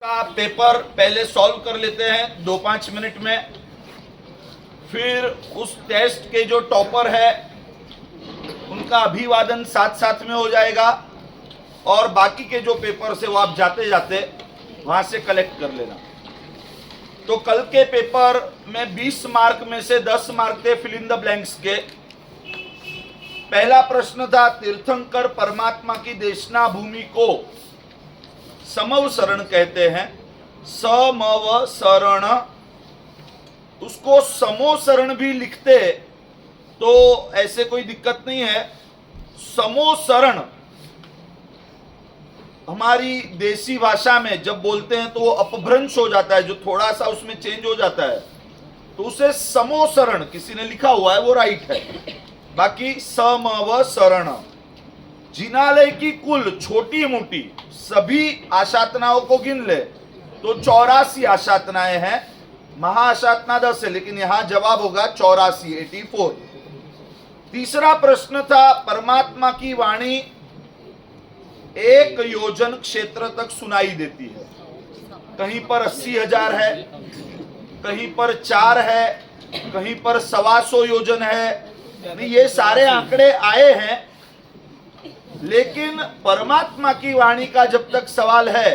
का पेपर पहले सॉल्व कर लेते हैं 2-5 मिनट में, फिर उस टेस्ट के जो टॉपर है उनका अभिवादन साथ साथ में हो जाएगा और बाकी के जो पेपर्स है वो आप जाते जाते वहां से कलेक्ट कर लेना। तो कल के पेपर में 20 मार्क में से 10 मार्क थे फिल इन द ब्लैंक्स के। पहला प्रश्न था, तीर्थंकर परमात्मा की देशना भूमि को समवसरण कहते हैं। समवसरण, उसको समोसरण भी लिखते तो ऐसे कोई दिक्कत नहीं है। समोसरण हमारी देसी भाषा में जब बोलते हैं तो वो अपभ्रंश हो जाता है, जो थोड़ा सा उसमें चेंज हो जाता है, तो उसे समोसरण किसी ने लिखा हुआ है वो राइट है। बाकी समवसरण, जिनालय की कुल छोटी मोटी सभी आशातनाओं को गिन ले तो 84 आशातनाएं हैं। महाआशातना 10 है, लेकिन यहां जवाब होगा 84, 84। तीसरा प्रश्न था, परमात्मा की वाणी 1 योजन क्षेत्र तक सुनाई देती है। कहीं पर 80,000 है, कहीं पर 4 है, कहीं पर 125 योजन है। ये सारे आंकड़े आए हैं, लेकिन परमात्मा की वाणी का जब तक सवाल है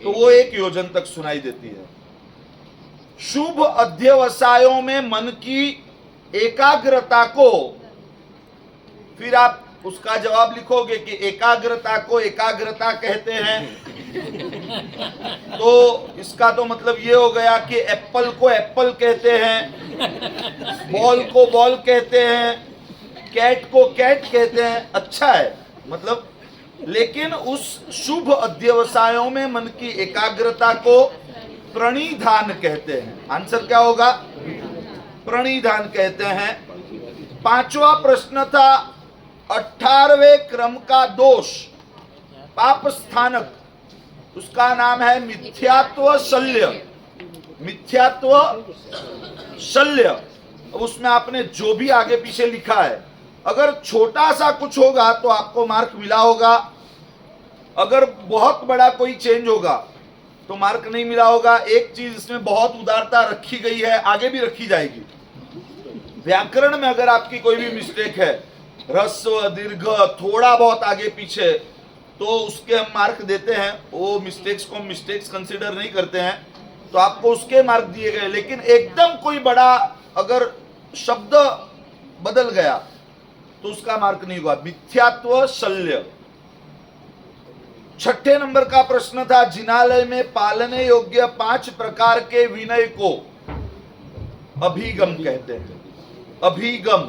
तो वो 1 योजन तक सुनाई देती है। शुभ अध्यवसायों में मन की एकाग्रता को, फिर आप उसका जवाब लिखोगे कि एकाग्रता को एकाग्रता कहते हैं, तो इसका तो मतलब ये हो गया कि एप्पल को एप्पल कहते हैं, बॉल को बॉल कहते हैं, कैट को कैट कहते हैं। अच्छा है मतलब, लेकिन उस शुभ अध्यवसायों में मन की एकाग्रता को प्रणिधान कहते हैं। आंसर क्या होगा? प्रणिधान कहते हैं। 5वां प्रश्न था, 18वें क्रम का दोष पाप स्थानक, उसका नाम है मिथ्यात्व शल्य। मिथ्यात्व शल्य, उसमें आपने जो भी आगे पीछे लिखा है, अगर छोटा सा कुछ होगा तो आपको मार्क मिला होगा, अगर बहुत बड़ा कोई चेंज होगा तो मार्क नहीं मिला होगा। एक चीज इसमें बहुत उदारता रखी गई है, आगे भी रखी जाएगी। व्याकरण में अगर आपकी कोई भी मिस्टेक है, ह्रस्व दीर्घ थोड़ा बहुत आगे पीछे, तो उसके हम मार्क देते हैं। वो मिस्टेक्स को मिस्टेक्स कंसीडर नहीं करते हैं, तो आपको उसके मार्क दिए गए। लेकिन एकदम कोई बड़ा अगर शब्द बदल गया तो उसका मार्क नहीं हुआ। मिथ्यात्व शल्य। 6ठे नंबर का प्रश्न था, जिनालय में पालने योग्य 5 प्रकार के विनय को अभिगम कहते हैं। अभिगम,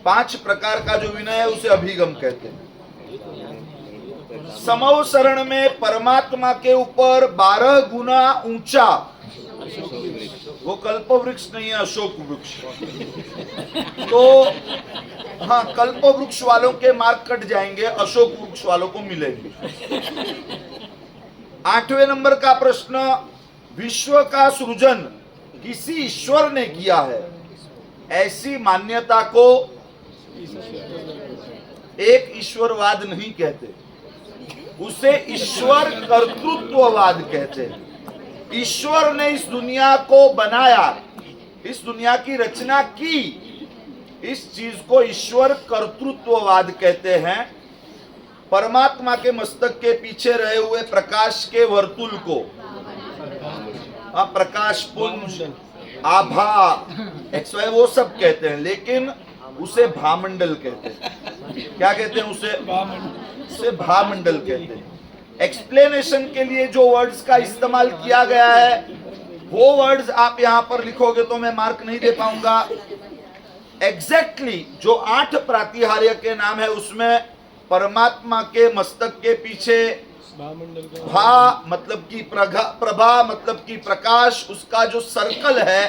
5 प्रकार का जो विनय है उसे अभिगम कहते हैं। समवसरण में परमात्मा के ऊपर 12 गुना ऊंचा, वो कल्प वृक्ष नहीं है, अशोक वृक्ष। तो हाँ, कल्प वृक्ष वालों के मार्क कट जाएंगे, अशोक वृक्ष वालों को मिलेंगे। 8वें नंबर का प्रश्न, विश्व का सृजन किसी ईश्वर ने किया है, ऐसी मान्यता को एक ईश्वरवाद नहीं कहते, उसे ईश्वर कर्तृत्ववाद कहते हैं। ईश्वर ने इस दुनिया को बनाया, इस दुनिया की रचना की, इस चीज को ईश्वर कर्तृत्ववाद कहते हैं। परमात्मा के मस्तक के पीछे रहे हुए प्रकाश के वर्तुल को प्रकाश पुंज, आभा, XY वो सब कहते हैं, लेकिन उसे भामंडल कहते हैं। क्या कहते हैं उसे भामंडल कहते हैं। एक्सप्लेनेशन के लिए जो वर्ड्स का इस्तेमाल किया गया है वो वर्ड्स आप यहां पर लिखोगे तो मैं मार्क नहीं दे पाऊंगा। एग्जैक्टली जो 8 प्रातिहार्य के नाम है उसमें परमात्मा के मस्तक के पीछे भा मतलब की प्रभा मतलब की प्रकाश, उसका जो सर्कल है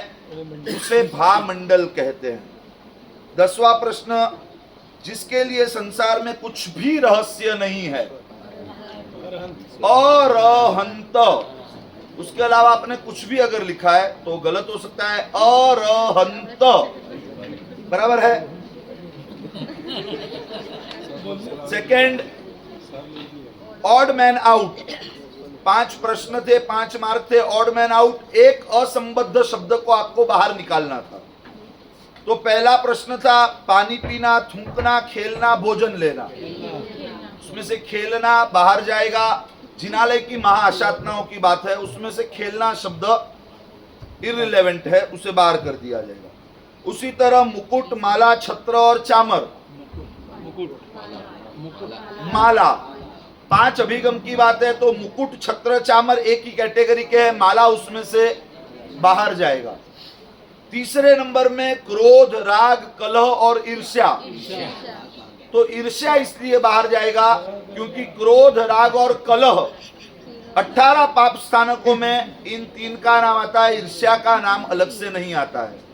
उसे भामंडल कहते हैं। 10वां प्रश्न, जिसके लिए संसार में कुछ भी रहस्य नहीं है, अरहंत, उसके अलावा आपने कुछ भी अगर लिखा है तो गलत हो सकता है। अरहंत बराबर है। सेकंड, ऑड मैन आउट, 5 प्रश्न थे, 5 मार्क थे, ऑड मैन आउट। एक असंबद्ध शब्द को आपको बाहर निकालना था। तो पहला प्रश्न था पानी पीना, थूकना, खेलना, भोजन लेना। उसमें से खेलना बाहर जाएगा, जिनालय की महाअशातनाओं की बात है, उसमें से खेलना शब्द इररिलेवेंट है, उसे बाहर कर दिया जाएगा। उसी तरह मुकुट, माला, छत्र और चामर। माला 5 अभिगम की बात है, तो मुकुट, छत्र, चामर एक ही कैटेगरी के हैं, माला उसमें से बाहर जाएगा। तीसरे नंबर में क्रोध, राग, कलह और ईर्ष्या। तो ईर्ष्या इसलिए बाहर जाएगा क्योंकि क्रोध, राग और कलह 18 पाप स्थानकों में इन 3 का नाम आता है, ईर्ष्या का नाम अलग से नहीं आता है।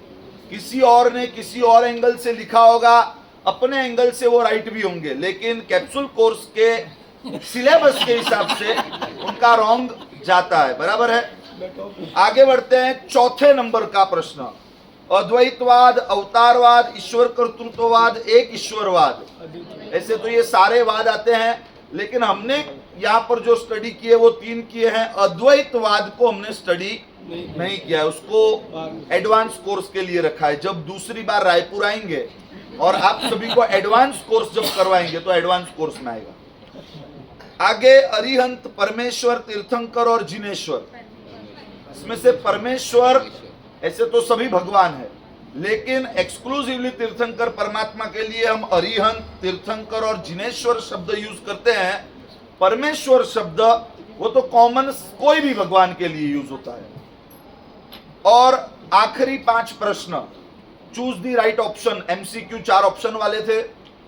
किसी और ने किसी और एंगल से लिखा होगा, अपने एंगल से वो राइट भी होंगे, लेकिन कैप्सूल कोर्स के सिलेबस के हिसाब से उनका रॉन्ग जाता है। बराबर है। आगे बढ़ते हैं। चौथे नंबर का प्रश्न, अद्वैतवाद, अवतारवाद, ईश्वर कर्तृत्ववाद, एक ईश्वरवाद। ऐसे तो ये सारे वाद आते हैं, लेकिन हमने यहाँ पर जो स्टडी किए वो 3 किए हैं। अद्वैतवाद को हमने स्टडी नहीं किया है, उसको एडवांस कोर्स के लिए रखा है। जब दूसरी बार रायपुर आएंगे और आप सभी को एडवांस कोर्स जब करवाएंगे तो एडवांस कोर्स में आएगा। आगे अरिहंत, परमेश्वर, तीर्थंकर और जिनेश्वर। इसमें से परमेश्वर ऐसे तो सभी भगवान है, लेकिन एक्सक्लूसिवली तीर्थंकर परमात्मा के लिए हम अरिहंत, तीर्थंकर और जिनेश्वर शब्द यूज करते हैं। परमेश्वर शब्द वो तो कॉमन कोई भी भगवान के लिए यूज होता है। और आखिरी 5 प्रश्न, choose the right option. MCQ 4 option वाले थे,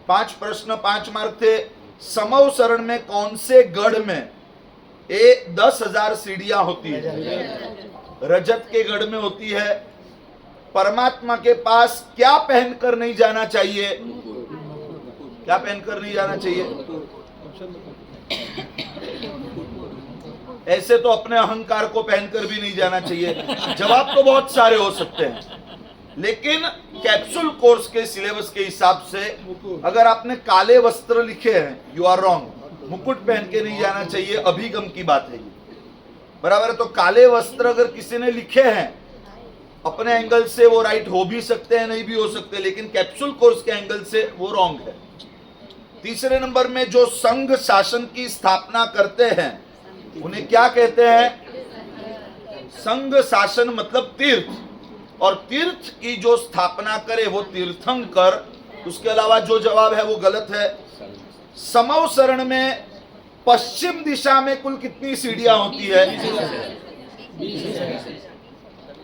5 प्रश्न, 5 मार्क थे। समव शरण में कौन से गढ़ में 10,000 सीढ़ियां होती है? रजत के गढ़ में होती है। परमात्मा के पास क्या पहनकर नहीं जाना चाहिए? क्या पहनकर नहीं जाना चाहिए? ऐसे तो अपने अहंकार को पहनकर भी नहीं जाना चाहिए। जवाब तो बहुत सारे हो सकते हैं, लेकिन कैप्सूल कोर्स के सिलेबस के हिसाब से अगर आपने काले वस्त्र लिखे हैं, यू आर रॉन्ग। मुकुट पहन के नहीं जाना चाहिए, अभिगम की बात है ये। बराबर है। तो काले वस्त्र अगर किसी ने लिखे हैं अपने एंगल से वो राइट हो भी सकते हैं, नहीं भी हो सकते, लेकिन कैप्सूल कोर्स के एंगल से वो रॉन्ग है। तीसरे नंबर में जो संघ शासन की स्थापना करते हैं उन्हें क्या कहते हैं? संघ शासन मतलब तीर्थ, और तीर्थ की जो स्थापना करे वो तीर्थंकर। उसके अलावा जो जवाब है वो गलत है। समव शरण में पश्चिम दिशा में कुल कितनी सीढ़ियां होती है?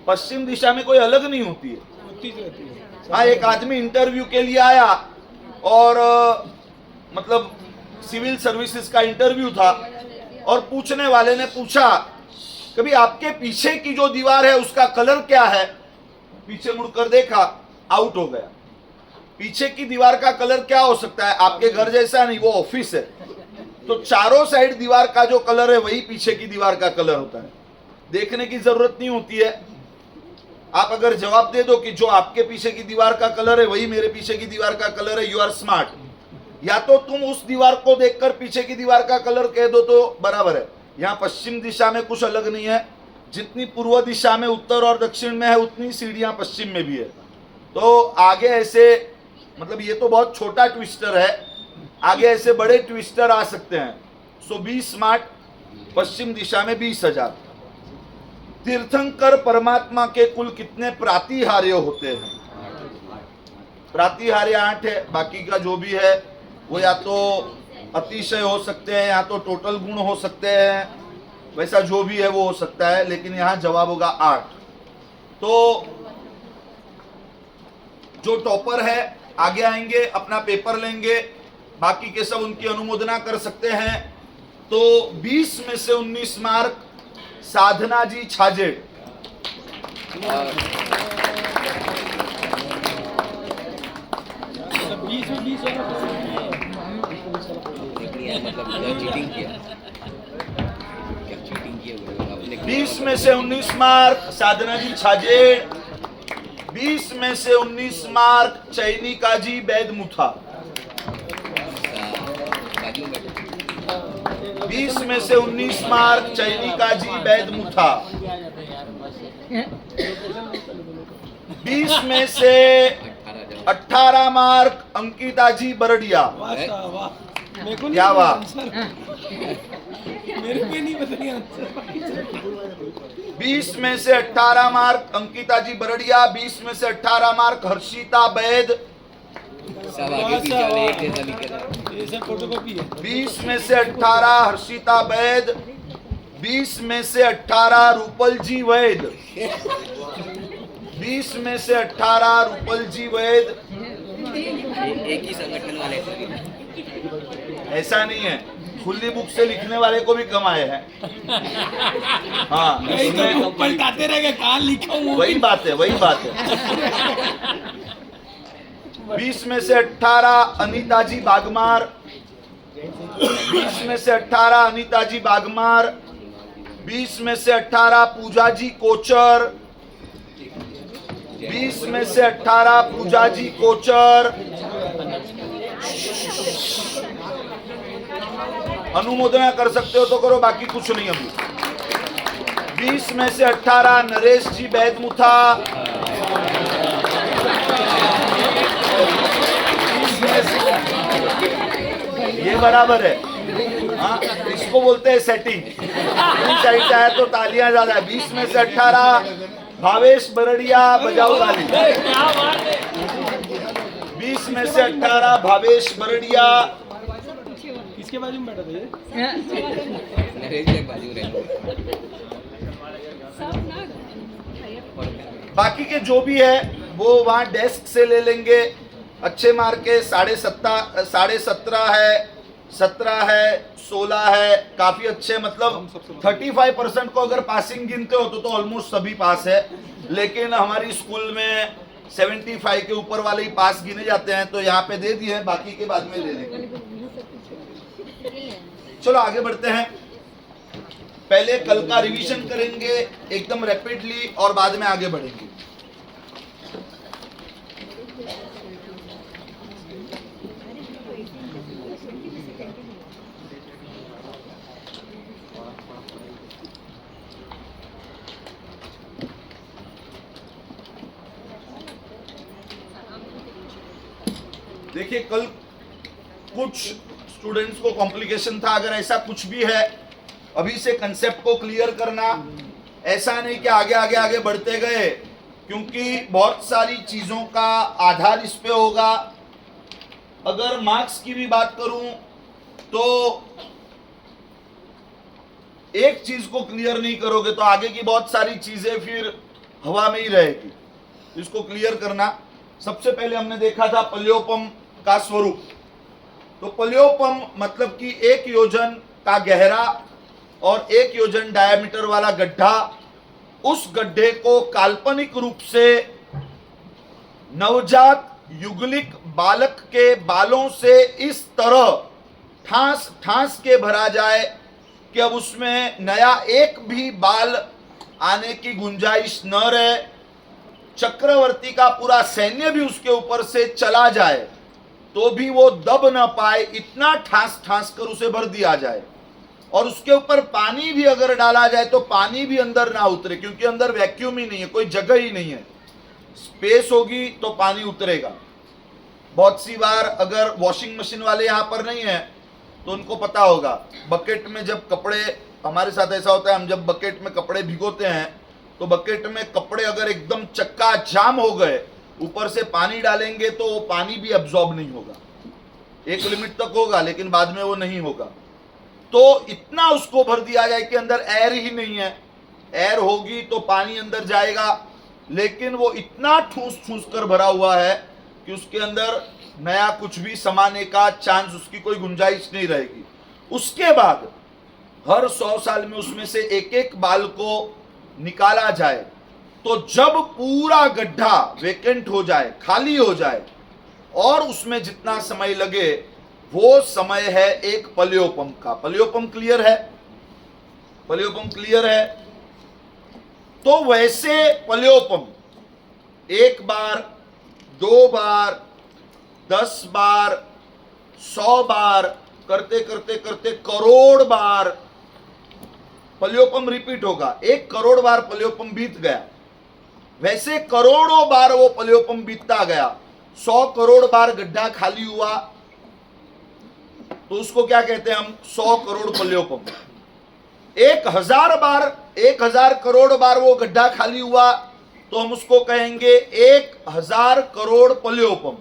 पश्चिम दिशा में कोई अलग नहीं होती है। हाँ, एक आदमी इंटरव्यू के लिए आया और मतलब सिविल सर्विसेज का इंटरव्यू था, और पूछने वाले ने पूछा कभी आपके पीछे की जो दीवार है उसका कलर क्या है? पीछे मुड़कर देखा, आउट हो गया। पीछे की दीवार का कलर क्या हो सकता है? आपके घर जैसा नहीं, वो ऑफिस है, तो चारों साइड दीवार का जो कलर है वही पीछे की दीवार का कलर होता है। देखने की जरूरत नहीं होती है। आप अगर जवाब दे दो कि जो आपके पीछे की दीवार का कलर है वही मेरे पीछे की दीवार का कलर है, यू आर स्मार्ट। या तो तुम उस दीवार को देखकर पीछे की दीवार का कलर कह दो तो बराबर है। यहाँ पश्चिम दिशा में कुछ अलग नहीं है, जितनी पूर्व दिशा में उत्तर और दक्षिण में है उतनी सीढ़ियां पश्चिम में भी है। तो आगे ऐसे मतलब ये तो बहुत छोटा ट्विस्टर है, आगे ऐसे बड़े ट्विस्टर आ सकते हैं। सो बी स्मार्ट। पश्चिम दिशा में 20,000। तीर्थंकर परमात्मा के कुल कितने प्रातिहार्य होते हैं? प्रातिहार्य 8 है, बाकी का जो भी है वो या तो अतिशय हो सकते हैं या तो टोटल गुण हो सकते हैं, वैसा जो भी है वो हो सकता है, लेकिन यहाँ जवाब होगा 8। तो जो टॉपर है आगे आएंगे, अपना पेपर लेंगे, बाकी के सब उनकी अनुमोदना कर सकते हैं। तो 20 में से 19 मार्क साधना जी छाजेड़। चीटिंग किया 20 में से 19 मार्क साधना जी छाजेड़। 20 में से 19 मार्क चैनिका जी बैद मुथा। 20 में से 19 मार्क चैनिका जी बैद मुथा। 20 में से 18 मार्क अंकिता जी बरडिया। क्या वाह, मेरे को नहीं पता। 20 में से 18 मार्क अंकिता जी बरडिया, 20 में से 18 मार्क हर्षिता बैद। 20 में से 18 हर्षिता वैद, 20 में से 18 रूपल जी वैद, 20 में से 18 रूपल जी वैद। एक ही संगठन वाले। ऐसा नहीं है, खुली बुक से लिखने वाले को भी कम आए हैं। हाँ, पलटाते रह गए, कहाँ लिखा हूँ। वही बात है, वही बात है। 20 में से 18 अनीता जी बागमार, 20 में से 18 अनीता जी बागमार, 20 में से 18 पूजा जी कोचर, 20 में से 18 पूजा जी कोचर। अनुमोदन कर सकते हो तो करो, बाकी कुछ नहीं अभी। 20 में से 18 नरेश जी बैदमुथा, ये बराबर है। हाँ, इसको बोलते हैं सेटिंग। साइड से आया तो तालियां ज्यादा है। 20 में से 18 भावेश बरड़िया, बजाओ ताली। 20 में से 18 भावेश बरड़िया। किसके बाजू में बैठा था ये? बाकी के जो भी है वो वहां डेस्क से ले लेंगे। अच्छे मार्क के 17.5 है, 17 है, 16 है, काफी अच्छे। मतलब 35% को अगर पासिंग गिनते हो तो ऑलमोस्ट सभी पास है। लेकिन हमारी स्कूल में 75 के ऊपर वाले ही पास गिने जाते हैं, तो यहाँ पे दे दिए हैं, बाकी के बाद में ले लेंगे। चलो आगे बढ़ते हैं। पहले कल का रिवीजन करेंगे एकदम रैपिडली और बाद में आगे बढ़ेंगे। देखिए, कल कुछ स्टूडेंट्स को कॉम्प्लिकेशन था। अगर ऐसा कुछ भी है, अभी से कंसेप्ट को क्लियर करना। ऐसा नहीं कि आगे आगे आगे बढ़ते गए, क्योंकि बहुत सारी चीजों का आधार इस पे होगा। अगर मार्क्स की भी बात करूं तो एक चीज को क्लियर नहीं करोगे तो आगे की बहुत सारी चीजें फिर हवा में ही रहेगी। इसको क्लियर करना। सबसे पहले हमने देखा था पल्योपम का स्वरूप। तो पल्योपम मतलब कि 1 योजन का गहरा और 1 योजन डायमीटर वाला गड्ढा। उस गड्ढे को काल्पनिक रूप से नवजात युगलिक बालक के बालों से इस तरह ठास ठास के भरा जाए कि अब उसमें नया एक भी बाल आने की गुंजाइश न रहे। चक्रवर्ती का पूरा सैन्य भी उसके ऊपर से चला जाए तो भी वो दब न पाए, इतना ठास ठास कर उसे भर दिया जाए। और उसके ऊपर पानी भी अगर डाला जाए तो पानी भी अंदर ना उतरे, क्योंकि अंदर वैक्यूम ही नहीं है, कोई जगह ही नहीं है। स्पेस होगी तो पानी उतरेगा। बहुत सी बार अगर वॉशिंग मशीन वाले यहाँ पर नहीं है तो उनको पता होगा, बकेट में जब कपड़े, हमारे साथ ऐसा होता है, हम जब बकेट में कपड़े भिगोते हैं तो बकेट में कपड़े अगर एकदम चक्का जाम हो गए, ऊपर से पानी डालेंगे तो वो पानी भी अब्सॉर्ब नहीं होगा। एक लिमिट तक होगा लेकिन बाद में वो नहीं होगा। तो इतना उसको भर दिया जाए कि अंदर एयर ही नहीं है। एयर होगी तो पानी अंदर जाएगा, लेकिन वो इतना ठूस ठूस कर भरा हुआ है कि उसके अंदर नया कुछ भी समाने का चांस, उसकी कोई गुंजाइश नहीं रहेगी। उसके बाद हर 100 साल में उसमें से एक एक बाल को निकाला जाए। तो जब पूरा गड्ढा वेकेंट हो जाए, खाली हो जाए, और उसमें जितना समय लगे वो समय है एक पल्योपम का। पल्योपम क्लियर है? पल्योपम क्लियर है? तो वैसे पल्योपम 1 बार, 2 बार, 10 बार, 100 बार, करते करते करते करोड़ बार पल्योपम रिपीट होगा, 1 करोड़ बार पल्योपम बीत गया। वैसे करोड़ों बार वो पल्योपम बीतता गया। 100 करोड़ बार गड्ढा खाली हुआ तो उसको क्या कहते हैं हम? 100 करोड़ पल्योपम। 1000 बार, 1000 करोड़ बार वो गड्ढा खाली हुआ तो हम उसको कहेंगे 1000 करोड़ पल्योपम।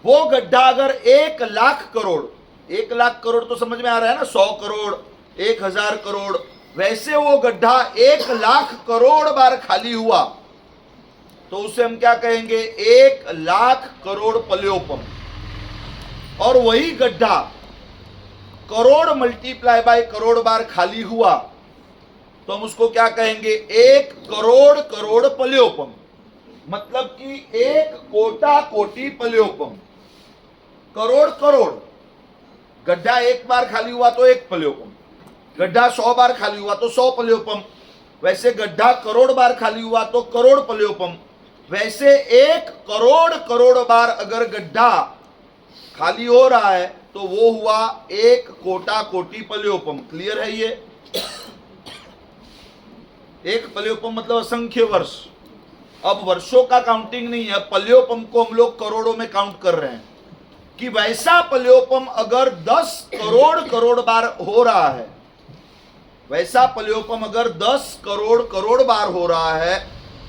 वो गड्ढा अगर 1 लाख करोड़, 1 लाख करोड़ तो समझ में आ रहा है ना, 100 करोड़, 1000 करोड़, वैसे वो गड्ढा 1 लाख करोड़ बार खाली हुआ तो उसे हम क्या कहेंगे? 1 लाख करोड़ पल्योपम। और वही गड्ढा करोड़ मल्टीप्लाई बाय करोड़ बार खाली हुआ तो हम उसको क्या कहेंगे? 1 करोड़ करोड़ पल्योपम। मतलब कि 1 कोटा कोटि पल्योपम। करोड़ करोड़, गड्ढा 1 बार खाली हुआ तो 1 पल्योपम, गड्ढा 100 बार खाली हुआ तो 100 पल्योपम, वैसे गड्ढा करोड़ बार खाली हुआ तो करोड़ पल्योपम। वैसे 1 करोड़ करोड़ बार अगर गड्ढा खाली हो रहा है तो वो हुआ 1 कोटा कोटि पल्योपम। क्लियर है ये? 1 पल्योपम मतलब असंख्य वर्ष। अब वर्षों का काउंटिंग नहीं है, पल्योपम को हम लोग करोड़ों में काउंट कर रहे हैं कि वैसा पल्योपम अगर 10 करोड़ करोड़ बार हो रहा है, वैसा पल्योपम अगर 10 करोड़ करोड़ बार हो रहा है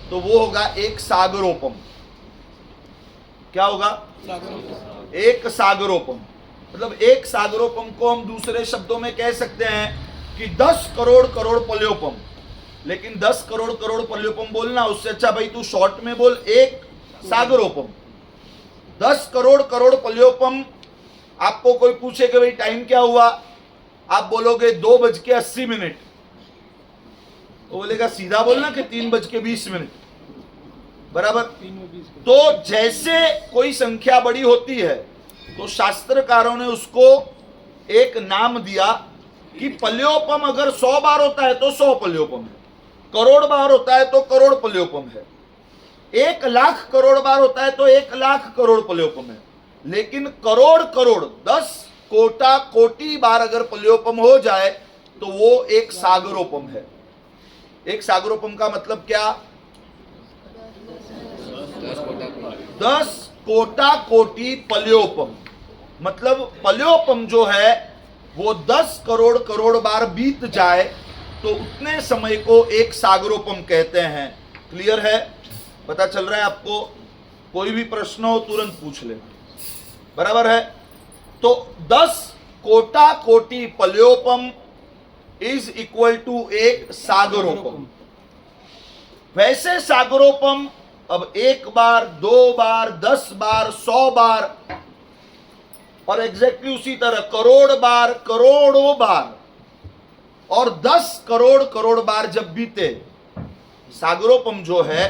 तो वो होगा 1 सागरोपम। क्या होगा? 1 सागरोपम। मतलब 1 सागरोपम को हम दूसरे शब्दों में कह सकते हैं कि 10 करोड़ करोड़ पल्योपम। लेकिन 10 करोड़ करोड़ पल्योपम बोलना, उससे अच्छा भाई तू शॉर्ट में बोल 1 सागरोपम। 10 करोड़ करोड़ पल्योपम। आपको कोई पूछे कि भाई टाइम क्या हुआ, आप बोलोगे 2:80। वो बोलेगा सीधा बोलना कि 3:20, बराबर। तो जैसे कोई संख्या बड़ी होती है तो शास्त्रकारों ने उसको एक नाम दिया कि पल्योपम अगर 100 बार होता है तो 100 पल्योपम है, करोड़ बार होता है तो करोड़ पल्योपम है, 1 लाख करोड़ बार होता है तो 1 लाख करोड़ पल्योपम है। लेकिन करोड़ करोड़ 10 कोटा कोटि बार अगर पल्योपम हो जाए तो वो 1 सागरोपम है। 1 सागरोपम का मतलब क्या? 10 कोटा कोटि पल्योपम। मतलब पल्योपम जो है वो 10 करोड़ करोड़ बार बीत जाए तो उतने समय को 1 सागरोपम कहते हैं। क्लियर है? पता चल रहा है आपको? कोई भी प्रश्न हो तुरंत पूछ ले, बराबर है। तो 10 कोटा कोटि पल्योपम इज इक्वल टू 1 सागरोपम। वैसे सागरोपम अब 1 बार, 2 बार, 10 बार, 100 बार और एग्जैक्टली उसी तरह करोड़ बार, करोड़ों बार और 10 करोड़ करोड़ बार जब बीते, सागरोपम जो है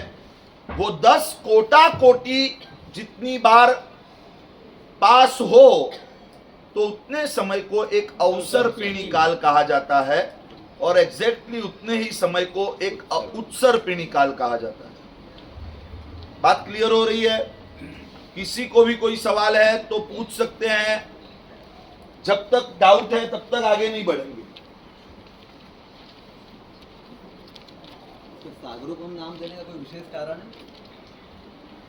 वो 10 कोटा कोटि जितनी बार पास हो तो उतने समय को एक अवसर पीढ़ी काल कहा जाता है और एग्जैक्टली उतने ही समय को एक उत्सर पीढ़ी काल कहा जाता है। बात क्लियर हो रही है? किसी को भी कोई सवाल है तो पूछ सकते हैं। जब तक डाउट है तब तक आगे नहीं बढ़ेंगे। तो सागरोपम नाम देने का कोई विशेष कारण है?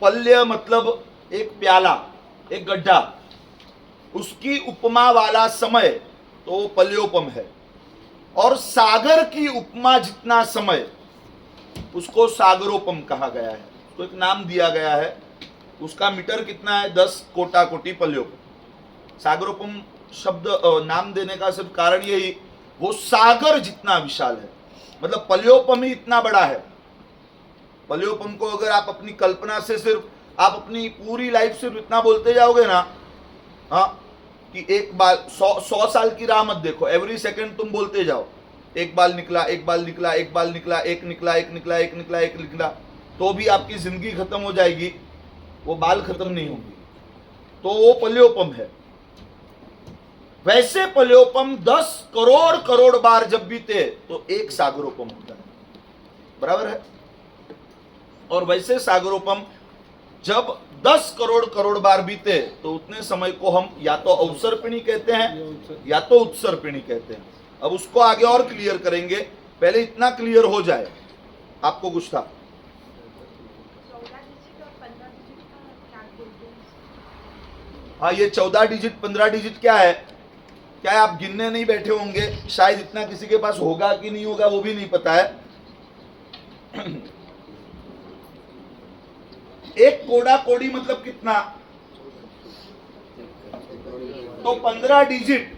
पल्य मतलब एक प्याला, एक गड्ढा, उसकी उपमा वाला समय तो वो पल्योपम है। और सागर की उपमा जितना समय उसको सागरोपम कहा गया है। तो एक नाम दिया गया है, उसका मीटर कितना है? 10 कोटा कोटि पल्योपम। सागरोपम शब्द नाम देने का सिर्फ कारण यही, वो सागर जितना विशाल है। मतलब पल्योपम ही इतना बड़ा है। पल्योपम को अगर आप अपनी कल्पना से सिर्फ, आप अपनी पूरी लाइफ सिर्फ इतना बोलते जाओगे ना, हाँ, कि एक बाल 100 साल की राह मत देखो, एवरी सेकंड तुम बोलते जाओ, एक बाल निकला, एक बाल निकला, एक बाल निकला, एक निकला, एक निकला, एक निकला, एक निकला, तो भी आपकी जिंदगी खत्म हो जाएगी, वो बाल खत्म नहीं होंगे। तो वो पल्योपम है। वैसे पल्योपम 10 करोड़ करोड़ बार जब बीते तो 1 सागरोपम होता है, बराबर है। और वैसे सागरोपम जब 10 करोड़ करोड़ बार बीते तो उतने समय को हम या तो अवसर्पिणी कहते हैं या तो उत्सर्पिणी कहते हैं। अब उसको आगे और क्लियर करेंगे, पहले इतना क्लियर हो जाए। आपको कुछ था? हाँ, ये 14 डिजिट 15 डिजिट क्या है? क्या है, आप गिनने नहीं बैठे होंगे, शायद इतना किसी के पास होगा कि नहीं होगा वो भी नहीं पता है। एक कोड़ा कोड़ी मतलब कितना? तो 15 डिजिट,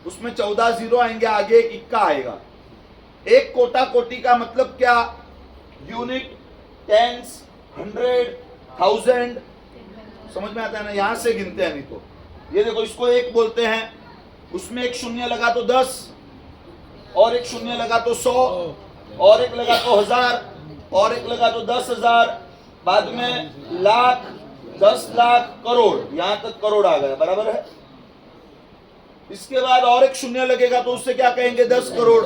उसमें 14 जीरो आएंगे, आगे एक इक्का आएगा। एक कोटा कोटी का मतलब क्या? यूनिट, टेंस, 100, 1000, समझ में आता है ना? यहां से गिनते हैं, नहीं तो ये देखो, इसको एक बोलते हैं, उसमें एक शून्य लगा तो 10, और एक शून्य लगा तो 100, और एक लगा तो 1000, और एक लगा तो 10,000, बाद में लाख, 10 लाख, करोड़, यहां तक करोड़ आ गया, बराबर है। इसके बाद और एक शून्य लगेगा तो उससे क्या कहेंगे? 10 करोड़,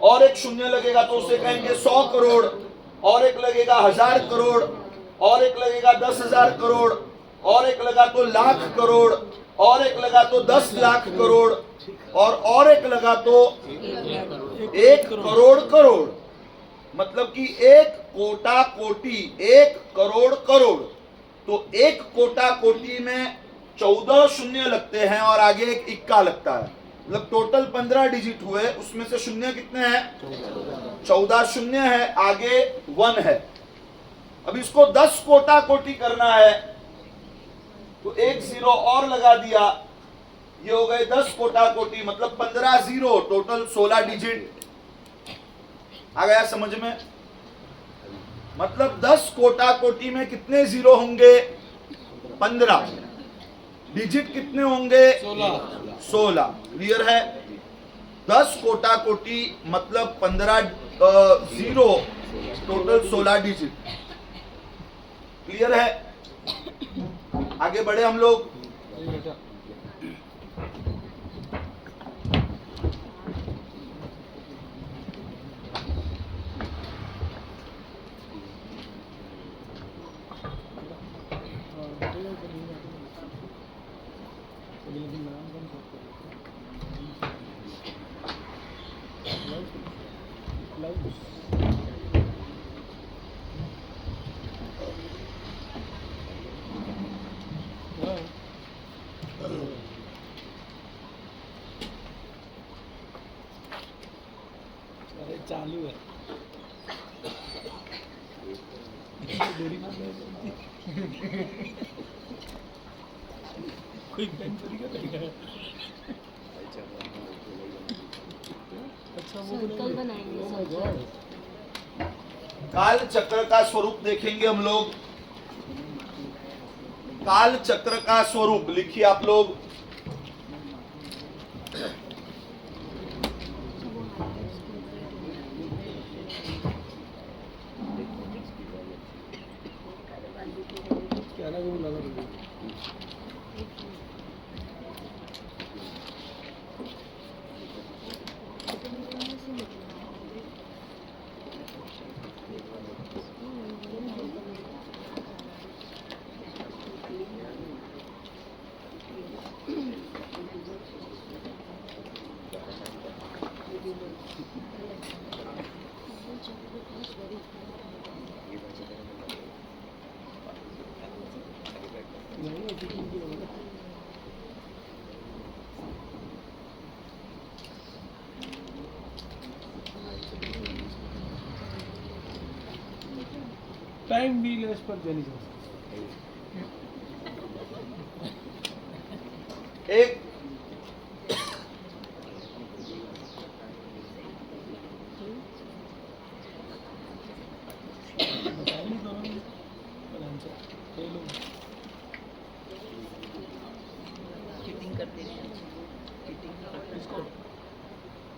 और एक शून्य लगेगा तो उससे कहेंगे 100 करोड़, और एक लगेगा 1000 करोड़, और एक लगेगा 10,000 करोड़, और एक लगा तो लाख करोड़, और एक लगा तो 10 लाख करोड़, और एक लगा तो 1 करोड़ करोड़। मतलब कि एक कोटा कोटि, 1 करोड़ करोड़। तो एक कोटा कोटि में 14 शून्य लगते हैं और आगे एक इक्का लगता है, मतलब टोटल 15 डिजिट हुए, उसमें से शून्य कितने हैं? 14 शून्य है, आगे 1 है। अब इसको 10 कोटा कोटि करना है तो एक जीरो और लगा दिया, ये हो गए 10 कोटा कोटि, मतलब 15 जीरो, टोटल 16 डिजिट। आ गया समझ में? मतलब 10 कोटा कोटि में कितने जीरो होंगे? 15। डिजिट कितने होंगे? 16। क्लियर है? 10 कोटा कोटि मतलब 15 जीरो, टोटल 16 डिजिट। क्लियर है? आगे बढ़े हम लोग। चालू है। कोई पेन चोरी का तरीका है। अच्छा, वो सर्कल बनाएंगे। काल चक्र का स्वरूप देखेंगे हम लोग। काल चक्र का स्वरूप लिखिए आप लोग। क्या लगा? वो लगा दो। टाइम भी लेस पर जानी चाहिए। एक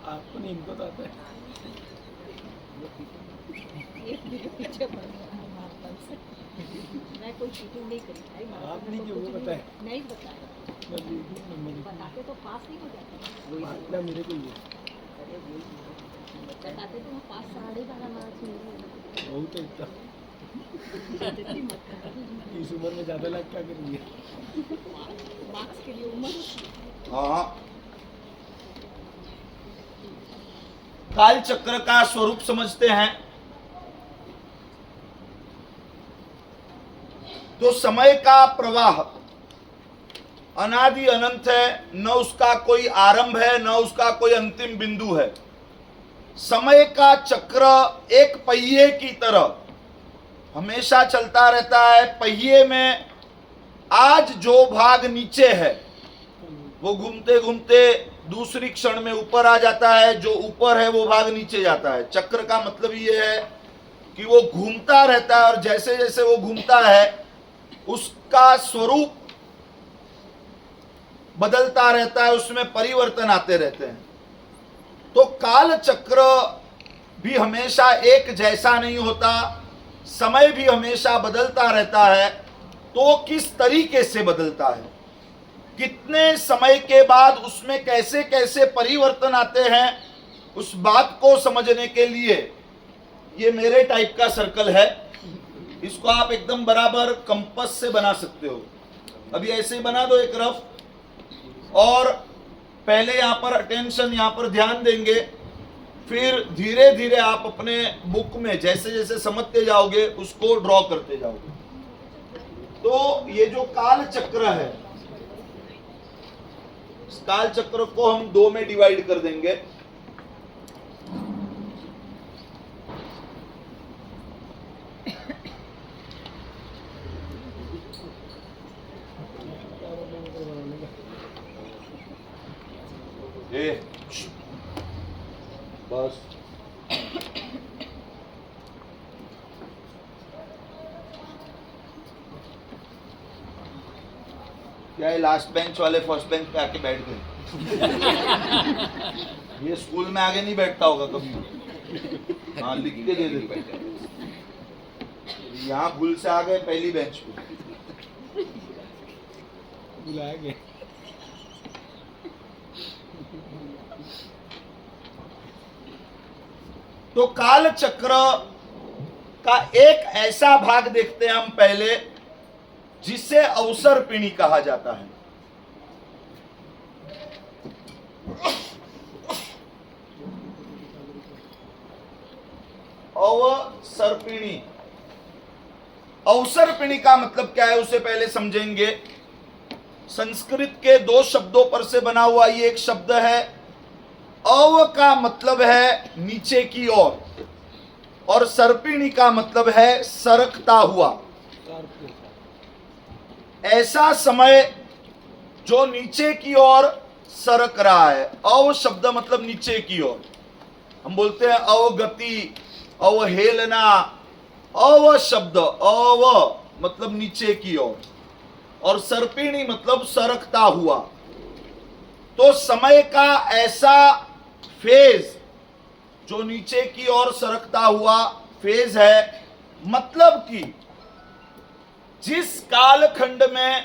आपको नहीं, इनको तो आता है। मैं कोई चीटिंग नहीं करी भाई। आपने क्यों वो बताया? नहीं बताया, बताते तो पास नहीं हो जाता। बात मेरे को ही है। बताते तो मैं पास 12.5 मार्क्स मिले। बहुत है इतना। बेइज्जती मत करो। इस उम्र में ज्यादा लाख क्या करेंगे? मार्क्स के लिए उम्र हाँ, काल चक्र का स्वरूप समझते हैं तो समय का प्रवाह अनादि अनंत है, न उसका कोई आरंभ है न उसका कोई अंतिम बिंदु है। समय का चक्र एक पहिए की तरह हमेशा चलता रहता है। पहिए में आज जो भाग नीचे है वो घूमते घूमते दूसरी क्षण में ऊपर आ जाता है, जो ऊपर है वो भाग नीचे जाता है। चक्र का मतलब ये है कि वो घूमता रहता है और जैसे जैसे वो घूमता है उसका स्वरूप बदलता रहता है, उसमें परिवर्तन आते रहते हैं। तो काल चक्र भी हमेशा एक जैसा नहीं होता, समय भी हमेशा बदलता रहता है। तो किस तरीके से बदलता है, कितने समय के बाद उसमें कैसे कैसे परिवर्तन आते हैं, उस बात को समझने के लिए ये मेरे टाइप का सर्कल है। इसको आप एकदम बराबर कंपास से बना सकते हो। अभी ऐसे ही बना दो एक रफ, और पहले यहाँ पर अटेंशन, यहाँ पर ध्यान देंगे, फिर धीरे धीरे आप अपने बुक में जैसे जैसे समझते जाओगे उसको ड्रॉ करते जाओगे। तो ये जो काल चक्र है, इस काल चक्र को हम दो में डिवाइड कर देंगे। बस क्या है, लास्ट बेंच वाले फर्स्ट बेंच पे आके बैठ गए। ये स्कूल में आगे नहीं बैठता होगा कभी। हाँ, लिख के दे देते। यहाँ भूल से आ गए पहली बेंच पे, बुलाया गया। तो काल चक्र का एक ऐसा भाग देखते हैं हम पहले, जिसे अवसर पिणी कहा जाता है। अवसर पिणी, अवसर पिणी का मतलब क्या है उसे पहले समझेंगे। संस्कृत के दो शब्दों पर से बना हुआ ये एक शब्द है। अव का मतलब है नीचे की ओर, और सर्पिणी का मतलब है सरकता हुआ। ऐसा समय जो नीचे की ओर सरक रहा है। अव शब्द मतलब नीचे की ओर। हम बोलते हैं अवगति, अवहेलना। अव शब्द, अव मतलब नीचे की ओर, और सर्पिणी मतलब सरकता हुआ। तो समय का ऐसा फेज जो नीचे की ओर सरकता हुआ फेज है, मतलब कि जिस कालखंड में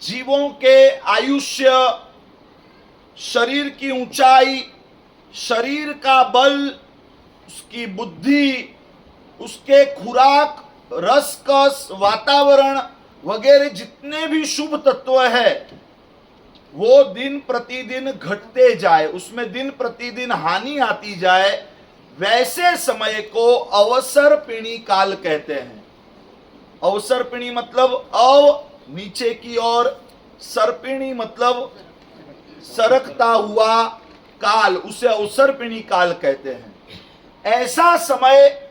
जीवों के आयुष्य, शरीर की ऊंचाई, शरीर का बल, उसकी बुद्धि, उसके खुराक, रसकस, वातावरण वगैरह जितने भी शुभ तत्व है वो दिन प्रतिदिन घटते जाए, उसमें दिन प्रतिदिन हानि आती जाए, वैसे समय को अवसर पिणी काल कहते हैं। अवसर पिणी मतलब अव नीचे की ओर, सर्पिणी मतलब सरकता हुआ काल, उसे अवसर पिणी काल कहते हैं। ऐसा समय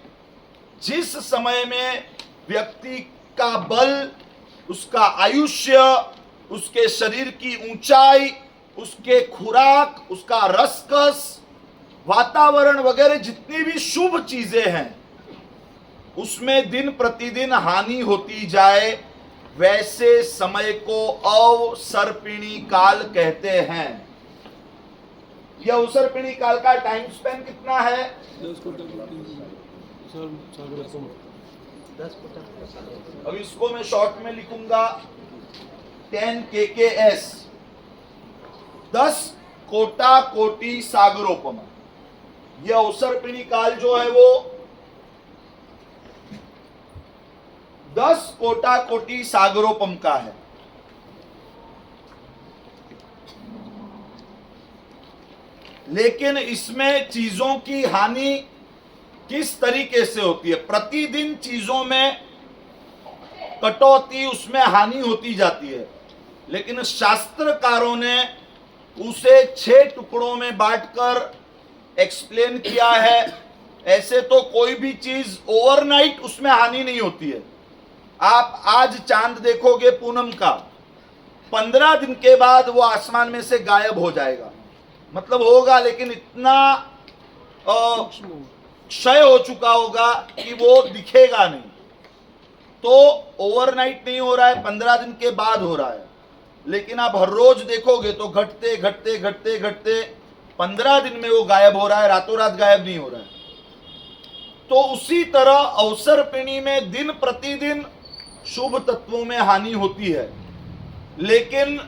जिस समय में व्यक्ति का बल, उसका आयुष्य, उसके शरीर की ऊंचाई, उसके खुराक, उसका रसकस, वातावरण वगैरह जितनी भी शुभ चीजें हैं उसमें दिन प्रतिदिन हानि होती जाए, वैसे समय को अवसर्पिणी काल कहते हैं। यह अवसर्पिणी काल का टाइम स्पेन कितना है? 10 अब इसको मैं शॉर्ट में लिखूंगा 10 kks, 10 कोटा कोटि सागरोपमा। यह अवसर्पिणी काल जो है वो 10 कोटा कोटि सागरोपम का है। लेकिन इसमें चीजों की हानि किस तरीके से होती है? प्रतिदिन चीजों में कटौती, उसमें हानि होती जाती है। लेकिन शास्त्रकारों ने उसे 6 टुकड़ों में बांटकर एक्सप्लेन किया है। ऐसे तो कोई भी चीज ओवरनाइट उसमें हानि नहीं होती है। आप आज चांद देखोगे पूनम का, 15 दिन के बाद वो आसमान में से गायब हो जाएगा। मतलब होगा, लेकिन इतना क्षय हो चुका होगा कि वो दिखेगा नहीं। तो ओवरनाइट नहीं हो रहा है, 15 दिन के बाद हो रहा है। लेकिन आप हर रोज देखोगे तो घटते घटते घटते घटते 15 दिन में वो गायब हो रहा है, रातों रात गायब नहीं हो रहा है। तो उसी तरह अवसर्पिणी में दिन प्रतिदिन शुभ तत्वों में हानि होती है, लेकिन